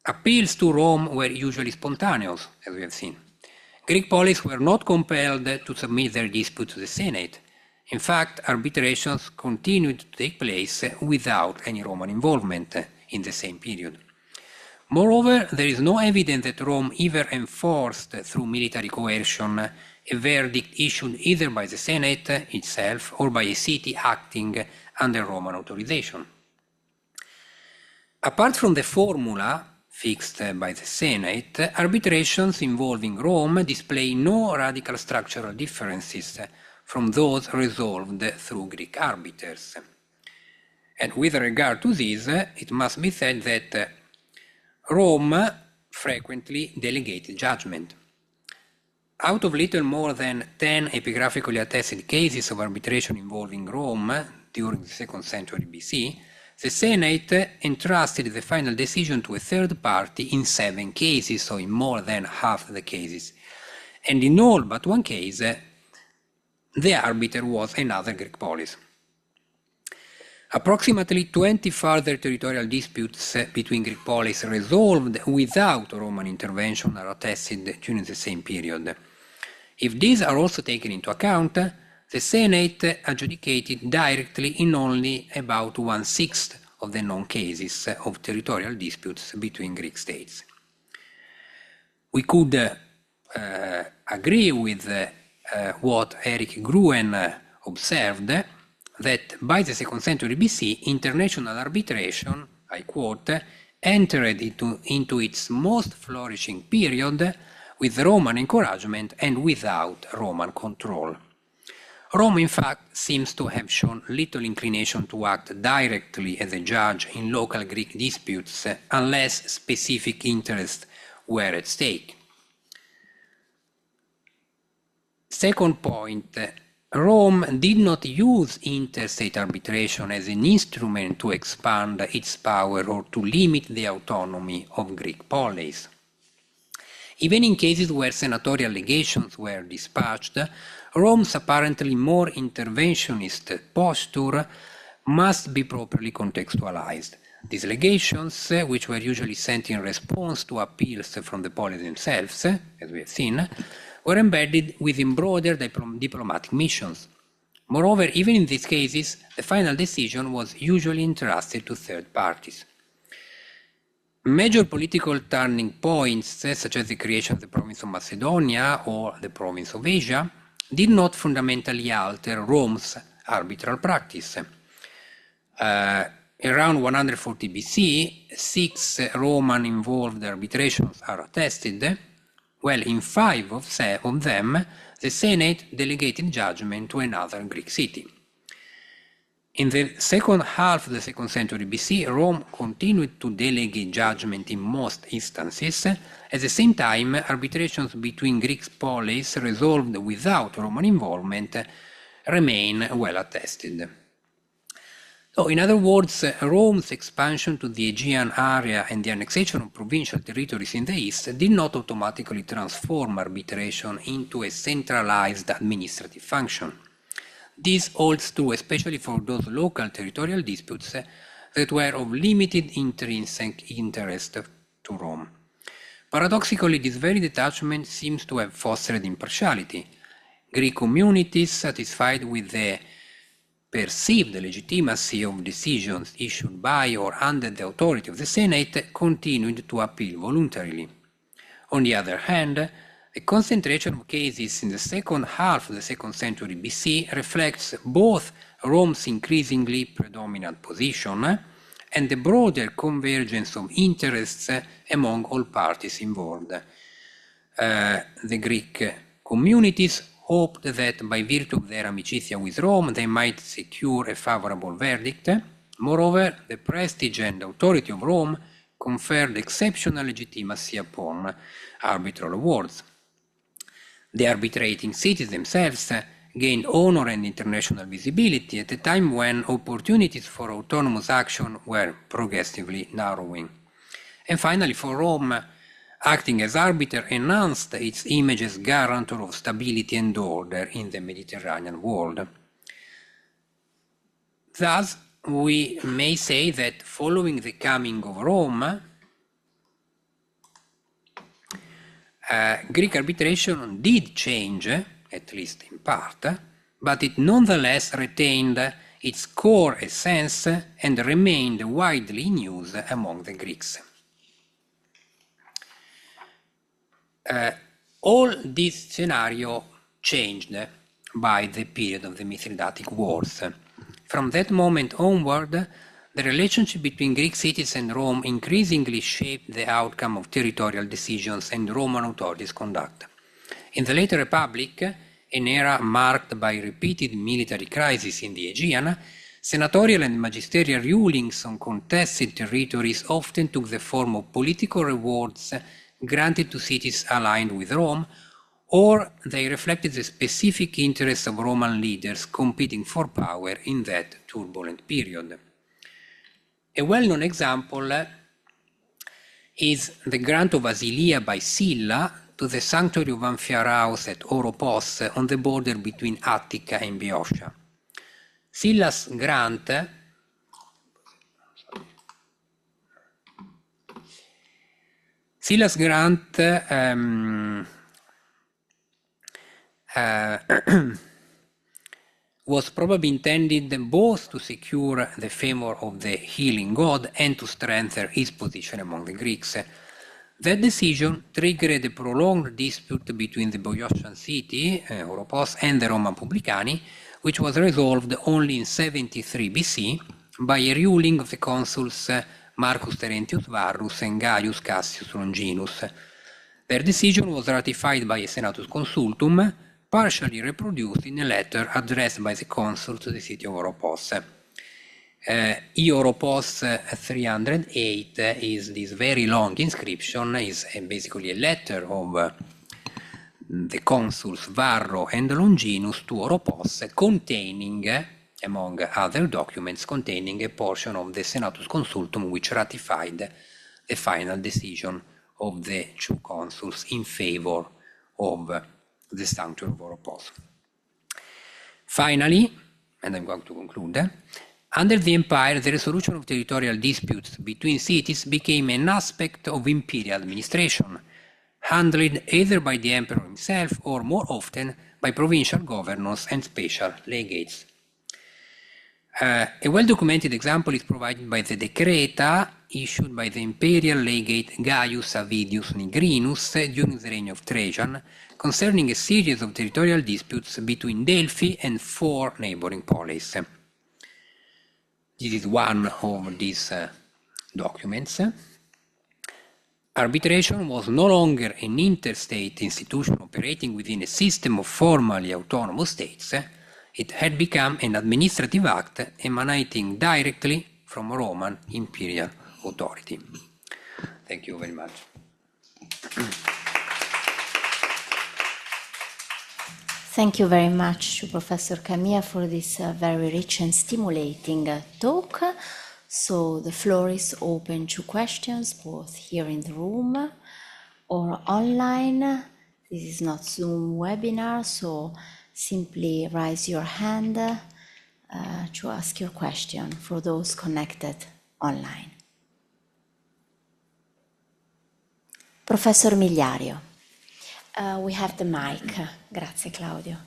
Appeals to Rome were usually spontaneous, as we have seen. Greek police were not compelled to submit their dispute to the Senate. In fact, arbitrations continued to take place without any Roman involvement in the same period. Moreover, there is no evidence that Rome ever enforced through military coercion a verdict issued either by the Senate itself or by a city acting under Roman authorization. Apart from the formula fixed by the Senate, arbitrations involving Rome display no radical structural differences from those resolved through Greek arbiters. And with regard to this, it must be said that Rome frequently delegated judgment. Out of little more than 10 epigraphically attested cases of arbitration involving Rome during the 2nd century BC, the Senate entrusted the final decision to a third party in 7 cases, so in more than half the cases. And in all but one case, the arbiter was another Greek polis. Approximately 20 further territorial disputes between Greek polis resolved without Roman intervention are attested during the same period. If these are also taken into account, the Senate adjudicated directly in only about 1/6 of the known cases of territorial disputes between Greek states. We could agree with what Eric Gruen observed, that by the 2nd century BC, international arbitration, I quote, entered into its most flourishing period with Roman encouragement and without Roman control. Rome, in fact, seems to have shown little inclination to act directly as a judge in local Greek disputes unless specific interests were at stake. Second point, Rome did not use interstate arbitration as an instrument to expand its power or to limit the autonomy of Greek polis. Even in cases where senatorial legations were dispatched, Rome's apparently more interventionist posture must be properly contextualized. These legations, which were usually sent in response to appeals from the polis themselves, as we have seen, were embedded within broader diplomatic missions. Moreover, even in these cases, the final decision was usually entrusted to third parties. Major political turning points, such as the creation of the province of Macedonia or the province of Asia, did not fundamentally alter Rome's arbitral practice. Around 140 BC, 6 Roman-involved arbitrations are attested, while in 5 of them, the Senate delegated judgment to another Greek city. In the second half of the 2nd century BC, Rome continued to delegate judgment in most instances. At the same time, arbitrations between Greek polis resolved without Roman involvement remain well attested. So, in other words, Rome's expansion to the Aegean area and the annexation of provincial territories in the east did not automatically transform arbitration into a centralized administrative function. This holds true especially for those local territorial disputes that were of limited intrinsic interest to Rome. Paradoxically, this very detachment seems to have fostered impartiality. Greek communities satisfied with the perceived legitimacy of decisions issued by or under the authority of the Senate continued to appeal voluntarily. On the other hand, the concentration of cases in the second half of the 2nd century BC reflects both Rome's increasingly predominant position and the broader convergence of interests among all parties involved. The Greek communities hoped that by virtue of their amicizia with Rome, they might secure a favorable verdict. Moreover, the prestige and authority of Rome conferred exceptional legitimacy upon arbitral awards. The arbitrating cities themselves gained honor and international visibility at a time when opportunities for autonomous action were progressively narrowing. And finally, for Rome, acting as arbiter enhanced its image as guarantor of stability and order in the Mediterranean world. Thus, we may say that following the coming of Rome, Greek arbitration did change, at least in part, but it nonetheless retained its core essence and remained widely in use among the Greeks. All this scenario changed by the period of the Mithridatic Wars. From that moment onward, the relationship between Greek cities and Rome increasingly shaped the outcome of territorial decisions and Roman authorities' conduct. In the later Republic, an era marked by repeated military crises in the Aegean, senatorial and magisterial rulings on contested territories often took the form of political rewards granted to cities aligned with Rome, or they reflected the specific interests of Roman leaders competing for power in that turbulent period. A well-known example is the grant of Asilia by Sylla to the sanctuary of Amphiaraos at Oropos on the border between Attica and Boeotia. Sylla's grant was probably intended both to secure the favor of the healing god and to strengthen his position among the Greeks. That decision triggered a prolonged dispute between the Boeotian city, Oropos, and the Roman Publicani, which was resolved only in 73 BC by a ruling of the consuls Marcus Terentius Varus and Gaius Cassius Longinus. Their decision was ratified by a Senatus Consultum, partially reproduced in a letter addressed by the consul to the city of Oropos. Oropos 308 is this very long inscription, is basically a letter of the consuls Varro and Longinus to Oropos containing, among other documents, containing a portion of the Senatus Consultum which ratified the final decision of the two consuls in favor of the sanctuary of Oropos. Finally, and I'm going to conclude, under the empire, the resolution of territorial disputes between cities became an aspect of imperial administration, handled either by the emperor himself or more often by provincial governors and special legates. A well-documented example is provided by the Decreta issued by the imperial legate Gaius Avidius Nigrinus during the reign of Trajan, concerning a series of territorial disputes between Delphi and 4 neighboring polis. This is one of these documents. Arbitration was no longer an interstate institution operating within a system of formally autonomous states. It had become an administrative act emanating directly from Roman imperial authority. Thank you very much. Thank you very much to Professor Camia for this very rich and stimulating talk. So the floor is open to questions, both here in the room or online. This is not Zoom webinar, so simply raise your hand to ask your question for those connected online. Professor Migliario, we have the mic. Grazie, Claudio.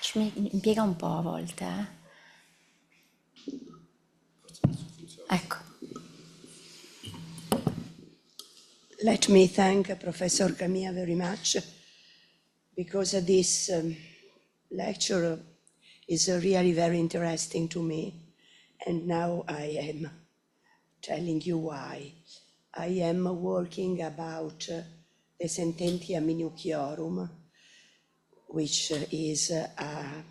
Ci impiega un po' a volte, Ecco. Let me thank Professor Camia very much, because this lecture is really very interesting to me, and now I am telling you why. I am working about the Sententia Minuciorum, which is an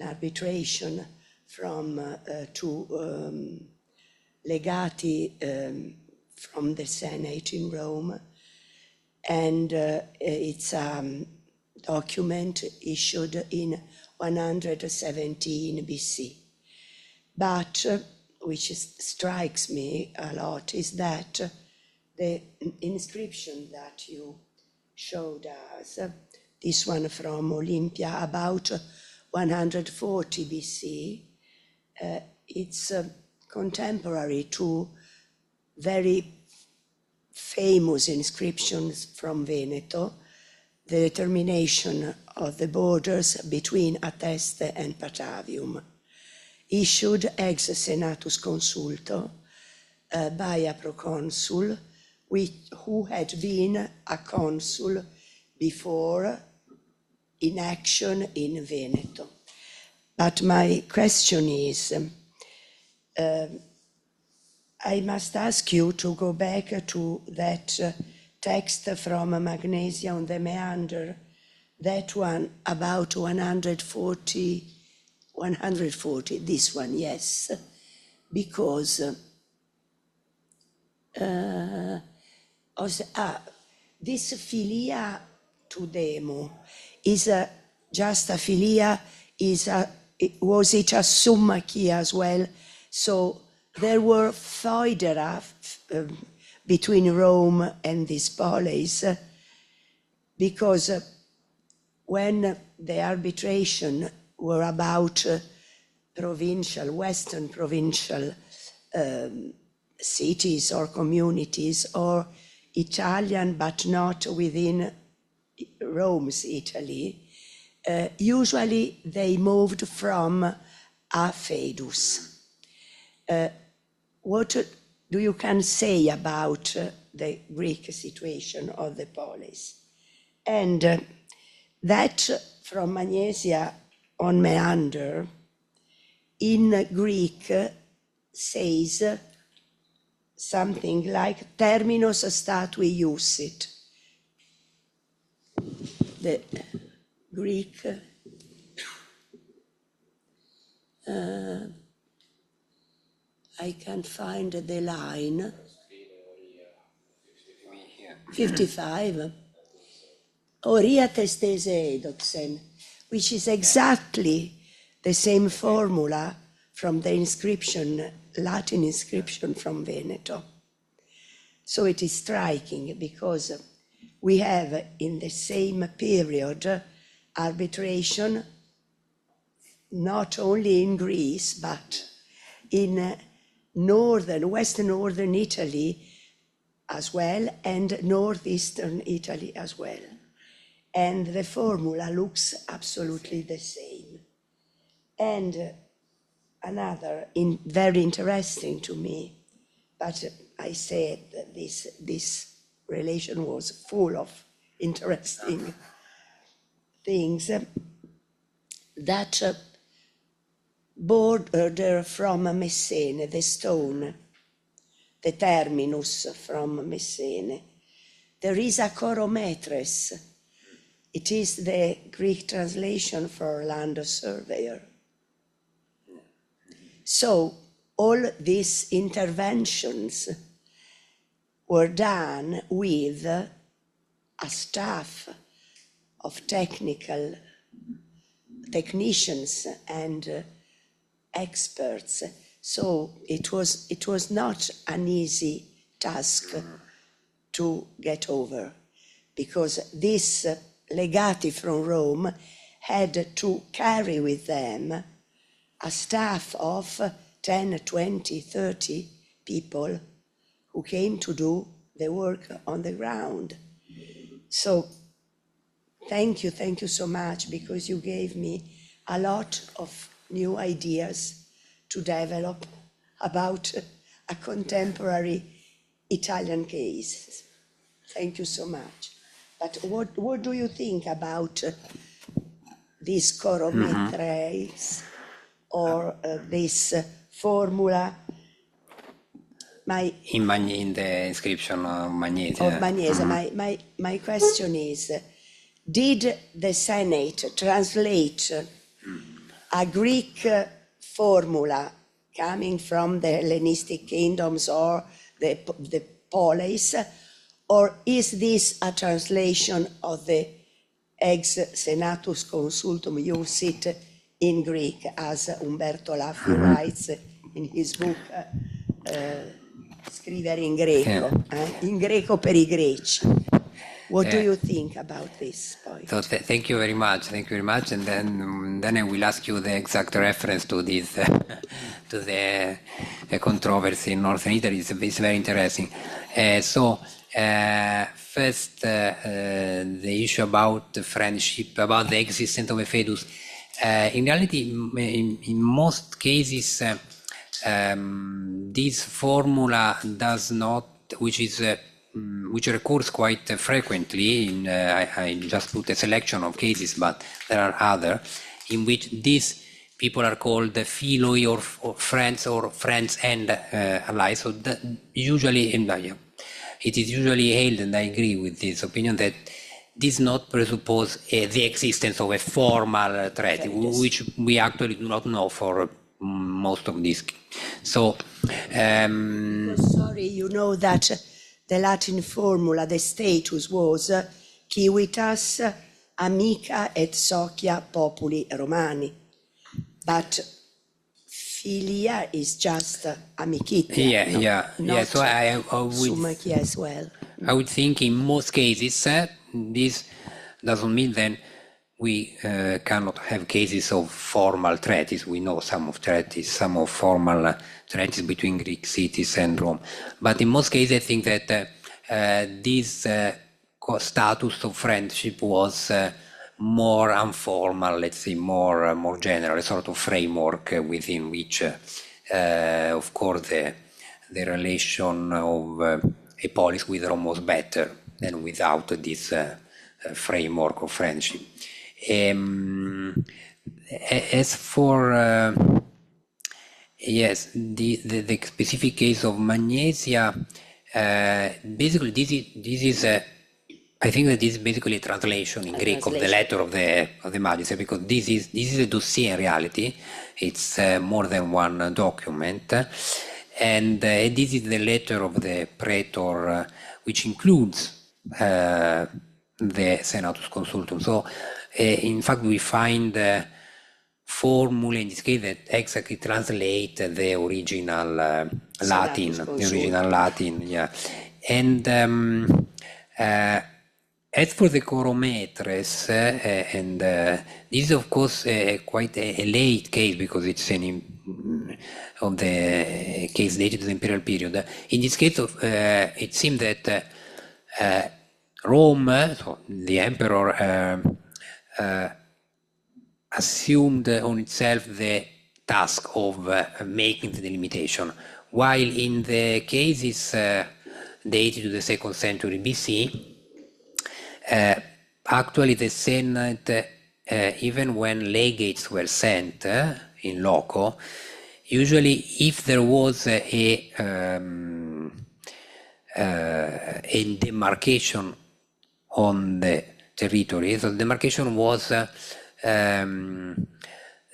arbitration from two legati from the Senate in Rome, and it's a document issued in 117 BC. But which strikes me a lot is that the inscription that you showed us, this one from Olympia, about 140 BC, it's contemporary to very famous inscriptions from Veneto, the determination of the borders between Ateste and Patavium, issued ex senatus consulto by a proconsul who had been a consul before in action in Veneto. But my question is, I must ask you to go back to that text from Magnesia on the Meander, that one about 140, this one, yes, because this filia to demo is just a filia, was it a summa key as well? So there were foedera between Rome and this polis, because when the arbitration were about Western provincial cities or communities, or Italian but not within Rome's Italy, usually they moved from a feudus. What do you can say about the Greek situation of the polis? And that from Magnesia on Meander in Greek says something like terminus statui iussit. The Greek I can find the line 55. Oria testese edoxen, which is exactly the same formula from the inscription, Latin inscription from Veneto. So it is striking because we have in the same period arbitration not only in Greece but in western northern Italy as well, and northeastern Italy as well. And the formula looks absolutely the same. And another very interesting to me, but I said that this relation was full of interesting things, that border from Messene, the stone, the terminus from Messene, there is a corometres It is the Greek translation for land surveyor. So all these interventions were done with a staff of technicians and experts. So it was not an easy task to get over, because these legati from Rome had to carry with them a staff of 10, 20, 30 people who came to do the work on the ground. So thank you so much, because you gave me a lot of new ideas to develop about a contemporary Italian case. Thank you so much. But what do you think about these chorometres or this formula? In the inscription of Magnesia. My question is, did the Senate translate a Greek formula coming from the Hellenistic kingdoms or the polis, or is this a translation of the ex senatus consultum iusit in Greek, as Umberto Laffi writes in his book Scrivere in Greco, in Greco per i Greci? What do you think about this point? So thank you very much, and then I will ask you the exact reference to this, to the controversy in Northern Italy. It's very interesting. First, the issue about the friendship, about the existence of a fidus. In reality, in most cases, this formula does not, which recurs quite frequently. I just put a selection of cases, but there are other in which these people are called philoi or friends and allies. So usually, it is usually held, and I agree with this opinion, that this not presuppose the existence of a formal treaty, which we actually do not know for most of these. So, sorry, you know that the Latin formula, the status was civitas amica et socia populi Romani, but philia is just amicitia. So I would, sumacia as well. I would think in most cases this doesn't mean then we cannot have cases of formal treaties. We know some of formal treaties between Greek cities and Rome. But in most cases, I think that this status of friendship was more informal, let's say more general, a sort of framework within which, of course, the relation of a polis with Rome was better than without this framework of friendship. As for the specific case of Magnesia, basically this is I think that this is basically a translation in Greek of the letter of the Magister, because this is a dossier in reality. It's more than one document, and this is the letter of the praetor, which includes the Senatus Consultum. So in fact we find formula in this case that exactly translate the original Latin, and as for the chorometres, and this is of course quite a late case, because it's of the case dated to the imperial period. In this case, it seemed that Rome, so the emperor, assumed on itself the task of making the delimitation, while in the cases dated to the 2nd century BC, actually the Senate, even when legates were sent in loco, usually if there was a demarcation on the territory. So the demarcation was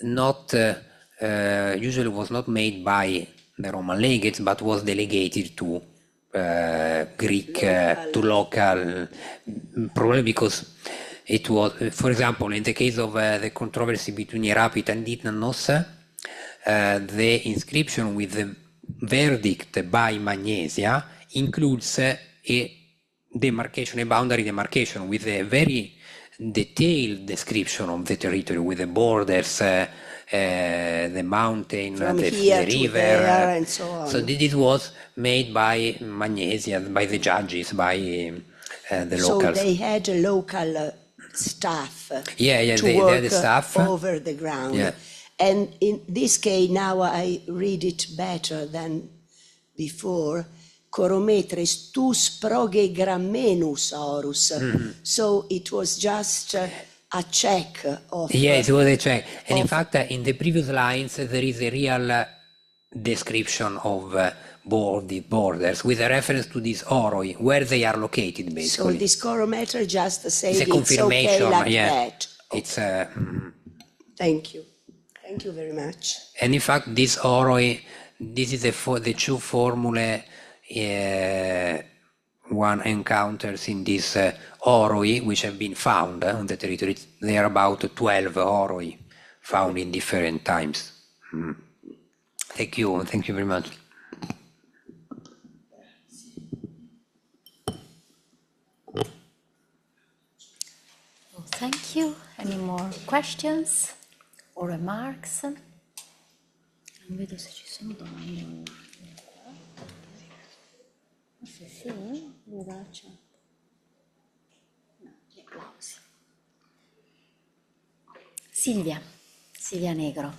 not usually was not made by the Roman legates, but was delegated to Greek, to local, probably because it was, for example, in the case of the controversy between Irapit and Dithnos, the inscription with the verdict by Magnesia includes a demarcation, a boundary demarcation with a very detailed description of the territory, with the borders, the mountain, From the here to river, there, and so on. So this was made by Magnesia, by the judges, by the locals. So they had a local staff to they work had the staff over the ground. Yeah. And in this case, now I read it better than before. Corometres tus proge gramenus aurus. So it was just a check of... Yes, it was a check. And in fact, in the previous lines, there is a real description of borders with a reference to these oroi, where they are located, basically. So this corometer just said It's a confirmation, okay like yeah. that. It's Thank you. Thank you very much. And in fact, this oroi, this is the two formulae one encounters in this oroi, which have been found on the territory. There are about 12 oroi found in different times. Thank you very much. Well, thank you. Any more questions or remarks? Non vedo se ci sono domande. Forse sì, vivace. No, gli applausi. Silvia Negro.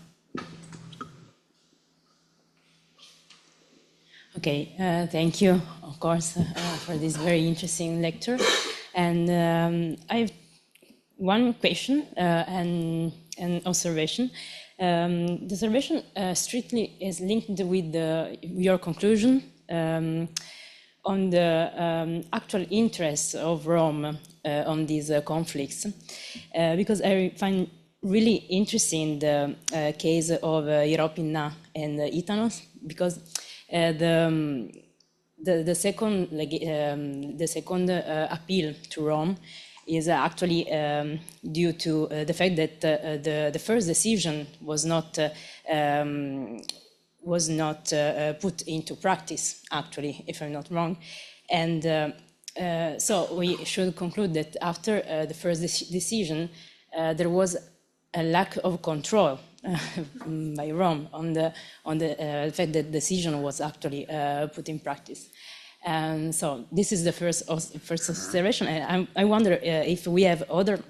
Okay, thank you, of course, for this very interesting lecture. And I have one question and an observation. The observation strictly is linked with your conclusion on the actual interests of Rome on these conflicts, because I find really interesting the case of Iropina and Itanos, because the second appeal to Rome is actually due to the fact that the first decision was not put into practice, actually, if I'm not wrong. And so we should conclude that after the first decision, there was a lack of control by Rome on the fact that the decision was actually put in practice. And so this is the first observation. And I wonder if we have other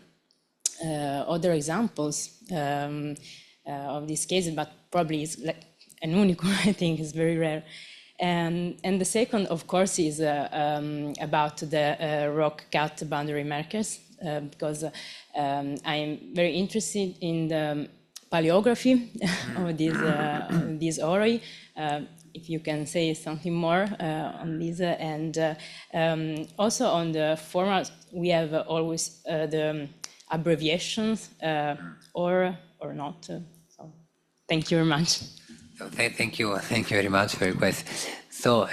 examples of these cases, but probably it's like an unique, I think, is very rare. And the second, of course, is about the rock cut boundary markers, because I'm very interested in the paleography of these oroi. If you can say something more on this, and also on the format, we have always the abbreviations or not. So thank you very much. So thank you very much for your question. So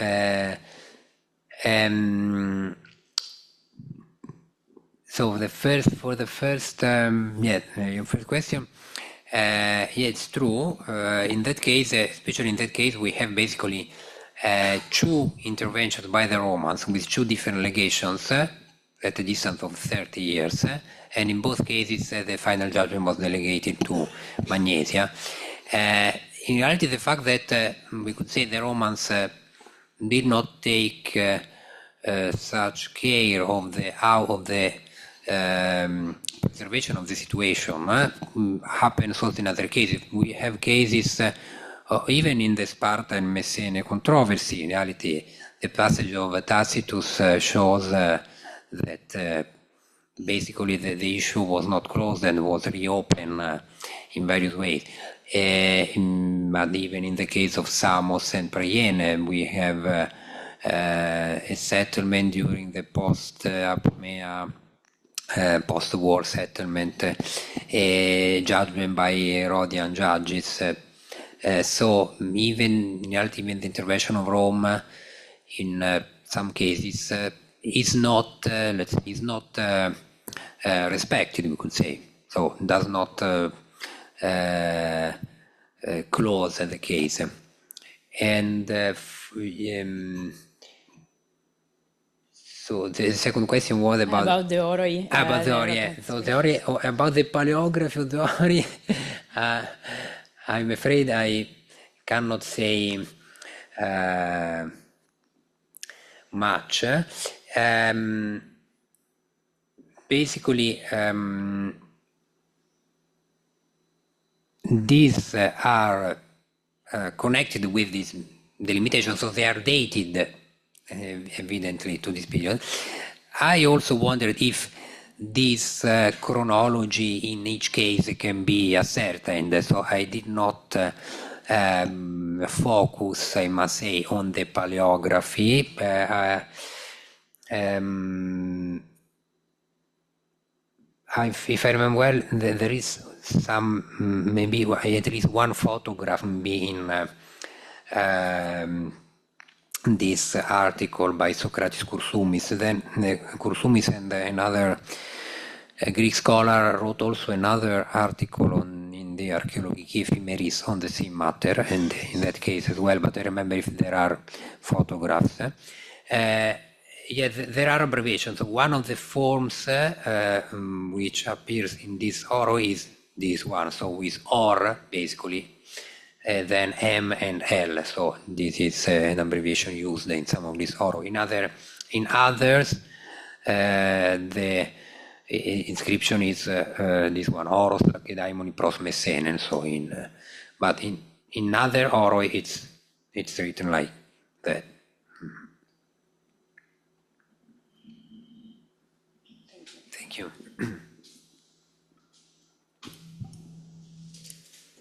so your first question. Yeah, it's true. In that case, especially in that case, we have basically two interventions by the Romans with two different legations at a distance of 30 years. And in both cases, the final judgment was delegated to Magnesia. In reality, the fact that we could say the Romans did not take such care of the preservation of the situation happens also in other cases. We have cases even in the Sparta and Messene controversy. In reality, the passage of Tacitus shows that basically the issue was not closed and was reopened in various ways. But even in the case of Samos and Priene, we have a settlement during the post-Apamea post-war settlement, judgment by Rhodian judges. So even in reality, even the intervention of Rome in some cases is not respected, we could say. So does not close the case. And so the second question was about the oroi. about the oroi. Yeah. So the oroi, about the paleography of the oroi, I'm afraid I cannot say much. Basically, these are connected with this delimitation, so they are dated evidently to this period. I also wondered if this chronology in each case can be ascertained, so I did not focus, I must say, on the paleography. If I remember well, there is some, maybe at least one photograph being this article by Socrates Coursumis. Then Coursumis and another Greek scholar wrote also another article in the Archaeologicae Ephemeris on the same matter, and in that case as well, but I remember if there are photographs. Yeah, there are abbreviations. One of the forms which appears in this oro is this one, so with or basically, then M and L. So this is an abbreviation used in some of these oro. In others, the inscription is this one, Oros Lacedaemoni pros Messenen. So but in other oro, it's written like that. Thank you.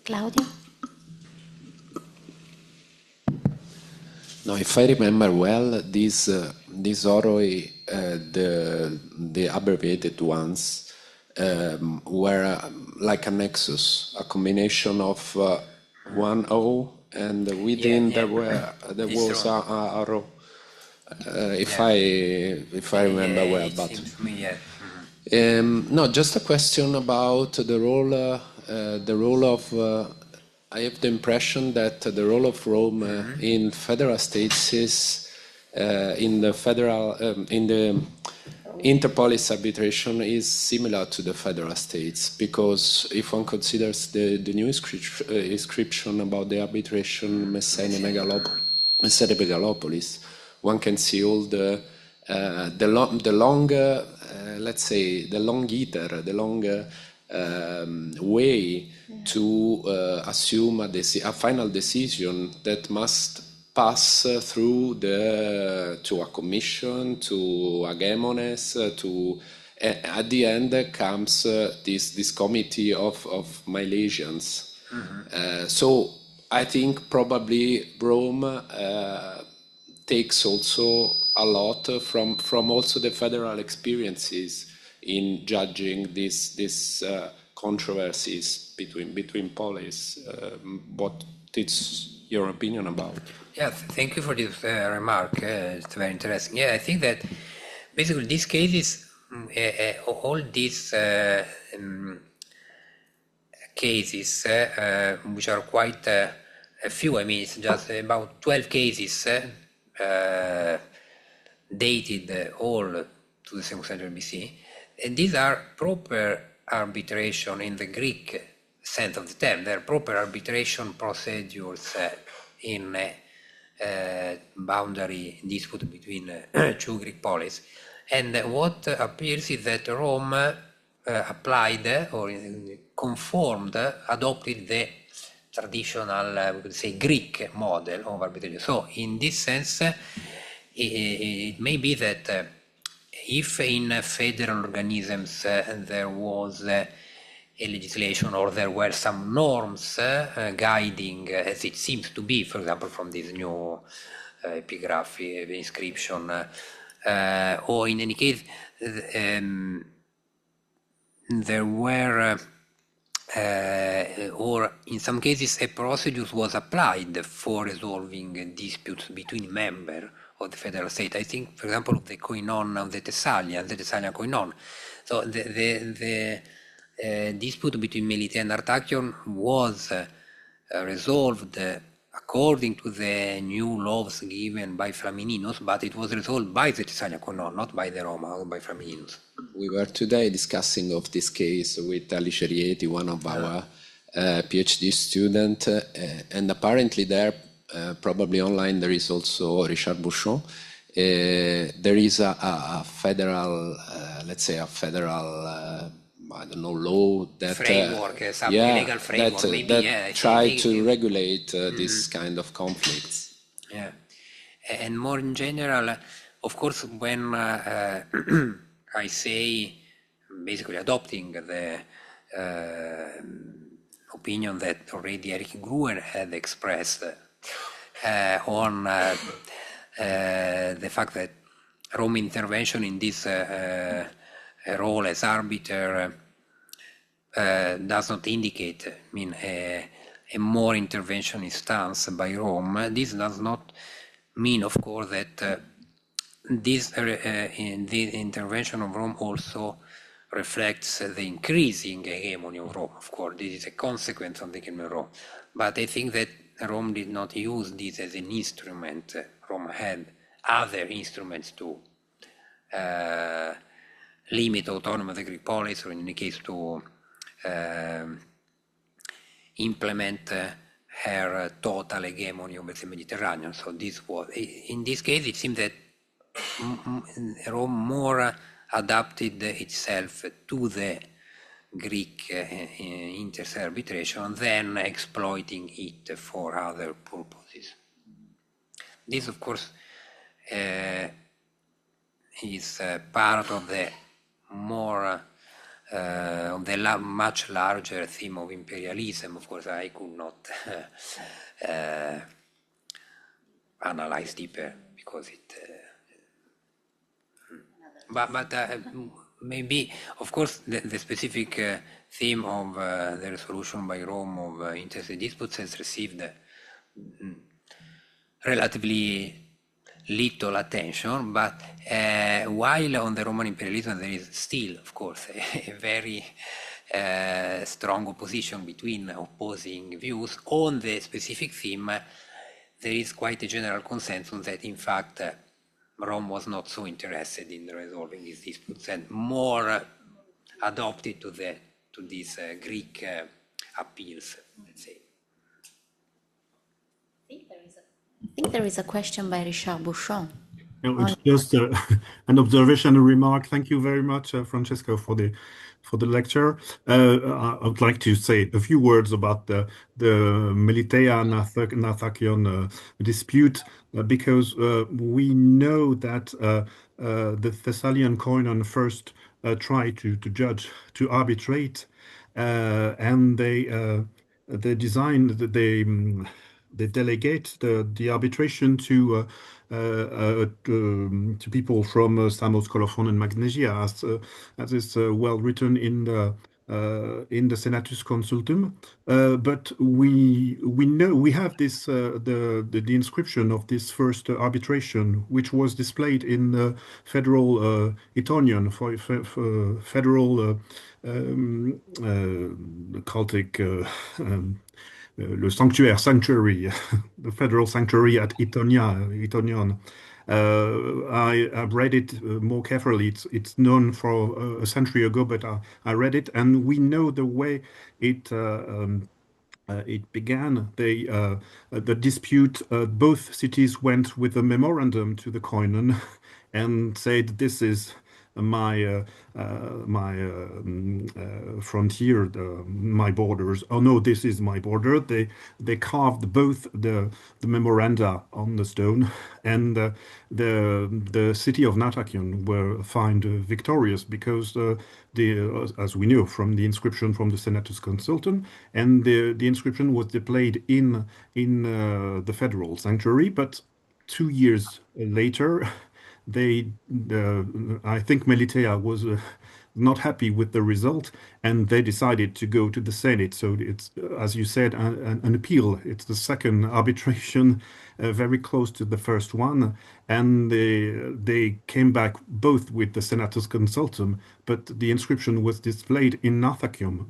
Claudio? No, if I remember well, these oroi, the abbreviated ones, were like a nexus, a combination of one O, and within there was a row. If I remember well, but no, just a question about the role of. I have the impression that the role of Rome in federal states is in the interpolis arbitration is similar to the federal states, because if one considers the new inscription about the arbitration Messene Megalopolis, one can see all the long let's say the long ether, the long way to assume a final decision that must pass through to a commission, to a gemones, to at the end comes this committee of Milesians. So I think probably Rome takes also a lot from also the federal experiences in judging these controversies between polis. What is your opinion about? Yeah, thank you for this remark. It's very interesting. Yeah, I think that basically these cases, all these cases, which are quite a few, I mean, it's just about 12 cases dated all to the 2nd century BC. And these are proper arbitration in the Greek sense of the term. They're proper arbitration procedures in boundary dispute between two Greek polis. And what appears is that Rome applied or conformed, adopted the traditional, we could say, Greek model of arbitration. So in this sense, it may be that if in federal organisms there was a legislation or there were some norms guiding, as it seems to be, for example, from this new epigraphy inscription, or in any case, there were, or in some cases, a procedure was applied for resolving disputes between members of the federal state. I think, for example, the koinon of the Thessalian koinon. So the dispute between Melite and Artakion was resolved according to the new laws given by Flamininus, but it was resolved by the Thessalian koinon, not by the Roma, or by Flamininus. We were today discussing of this case with Alice Rieti, one of our PhD students, and apparently there, probably online, there is also Richard Bouchon. There is a federal, let's say a federal, I don't know, law that framework, some legal framework, that try to regulate this kind of conflicts. Yeah, and more in general, of course, when I say basically adopting the opinion that already Eric Gruer had expressed on the fact that Rome intervention in this role as arbiter does not indicate, a more interventionist stance by Rome. This does not mean, of course, that the intervention of Rome also reflects the increasing hegemony of Rome. Of course, this is a consequence of the hegemony of Rome. But I think that Rome did not use this as an instrument. Rome had other instruments to limit autonomy of the Greek policy, or in any case to implement her total hegemony over the Mediterranean. So this was, in this case, it seems that Rome more adapted itself to the Greek interstate arbitration than exploiting it for other purposes. This, of course, is part of the more of the much larger theme of imperialism. Of course, I could not analyze deeper because it. But maybe, of course, the specific theme of the resolution by Rome of interstate disputes has received relatively little attention, but while on the Roman imperialism there is still, of course, a very strong opposition between opposing views on the specific theme, there is quite a general consensus that, in fact, Rome was not so interested in resolving these disputes and more adopted to these Greek appeals, let's say. I think there is a question by Richard Bouchon. No, it's just an observation, a remark. Thank you very much, Francesco, for the lecture. I would like to say a few words about the Militea-Nathakion dispute, because we know that the Thessalian koinon first tried to judge, to arbitrate, and they delegate the arbitration to people from Samos, Colophon, and Magnesia, as is well written in the Senatus Consultum. But we know we have this the inscription of this first arbitration, which was displayed in the federal Etonian for federal cultic. Le sanctuary, the federal sanctuary at Etonion. I've read it more carefully. It's known for a century ago, but I read it, and we know the way it began. The dispute. Both cities went with a memorandum to the koinon and said, "This is my frontier, my borders. Oh no, this is my border." They carved both the memoranda on the stone, and the city of Nathakion were found victorious because as we know from the inscription from the Senatus Consultum, and the inscription was displayed in the federal sanctuary. But 2 years later, I think Militea not happy with the result, and they decided to go to the Senate. So it's, as you said, an appeal. It's the second arbitration, very close to the first one, and they came back both with the senatus consultum, but the inscription was displayed in Narthacium,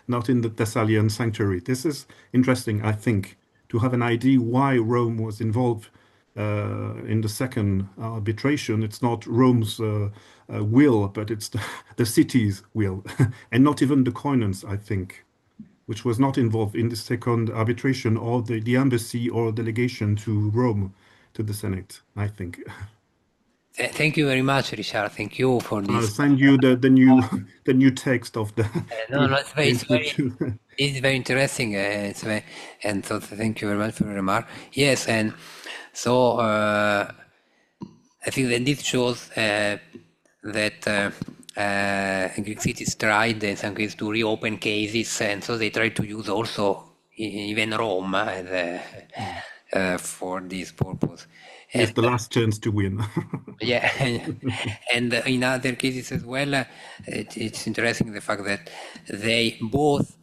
not in the Thessalian sanctuary. This is interesting, I think, to have an idea why Rome was involved in the second arbitration. It's not Rome's will, but it's the city's will, and not even the koinons, I think, which was not involved in the second arbitration, or the embassy or delegation to Rome, to the Senate, I think. Thank you very much, Richard. Thank you for this. I'll send you the new text of the it's very interesting. And so thank you very much for the remark. Yes, and so I think that this shows that Greek cities tried in some cases to reopen cases, and so they tried to use also even Rome for this purpose. It's the last chance to win. Yeah, and in other cases as well, it's interesting the fact that they both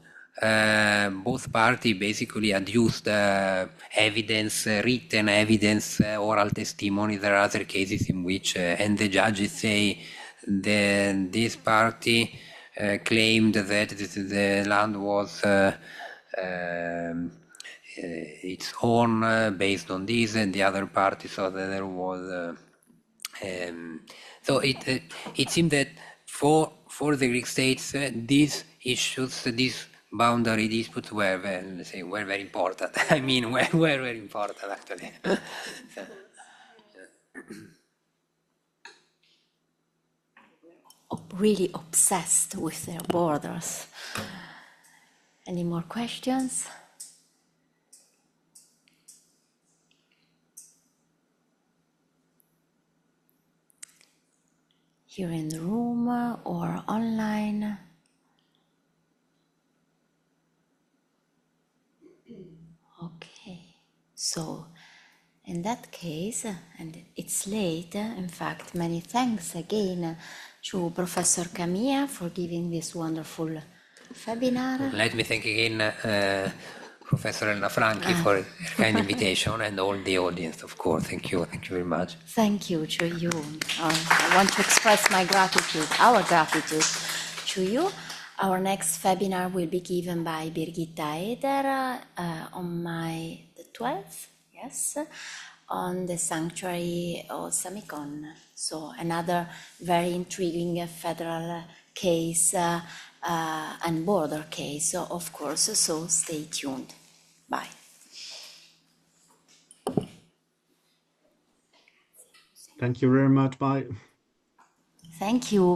parties basically adduced evidence, written evidence, oral testimony. There are other cases in which, and the judges say this party claimed that the land was its own based on this, and the other party saw that there was. So it seemed that for the Greek states, these issues, these boundary disputes were very important. I mean, were very important actually. Really obsessed with their borders. Any more questions? Here in the room or online? Okay, so in that case, and it's late, in fact, many thanks again to Professor Camia for giving this wonderful webinar. Let me thank again Professor Elena Franchi for her kind invitation, and all the audience, of course. Thank you very much. Thank you to you. I want to express my gratitude, our gratitude to you. Our next webinar will be given by Birgitta Eder on May the 12th, yes, on the sanctuary of Samicon. So another very intriguing federal case and border case, of course, so stay tuned. Bye. Thank you very much. Bye. Thank you.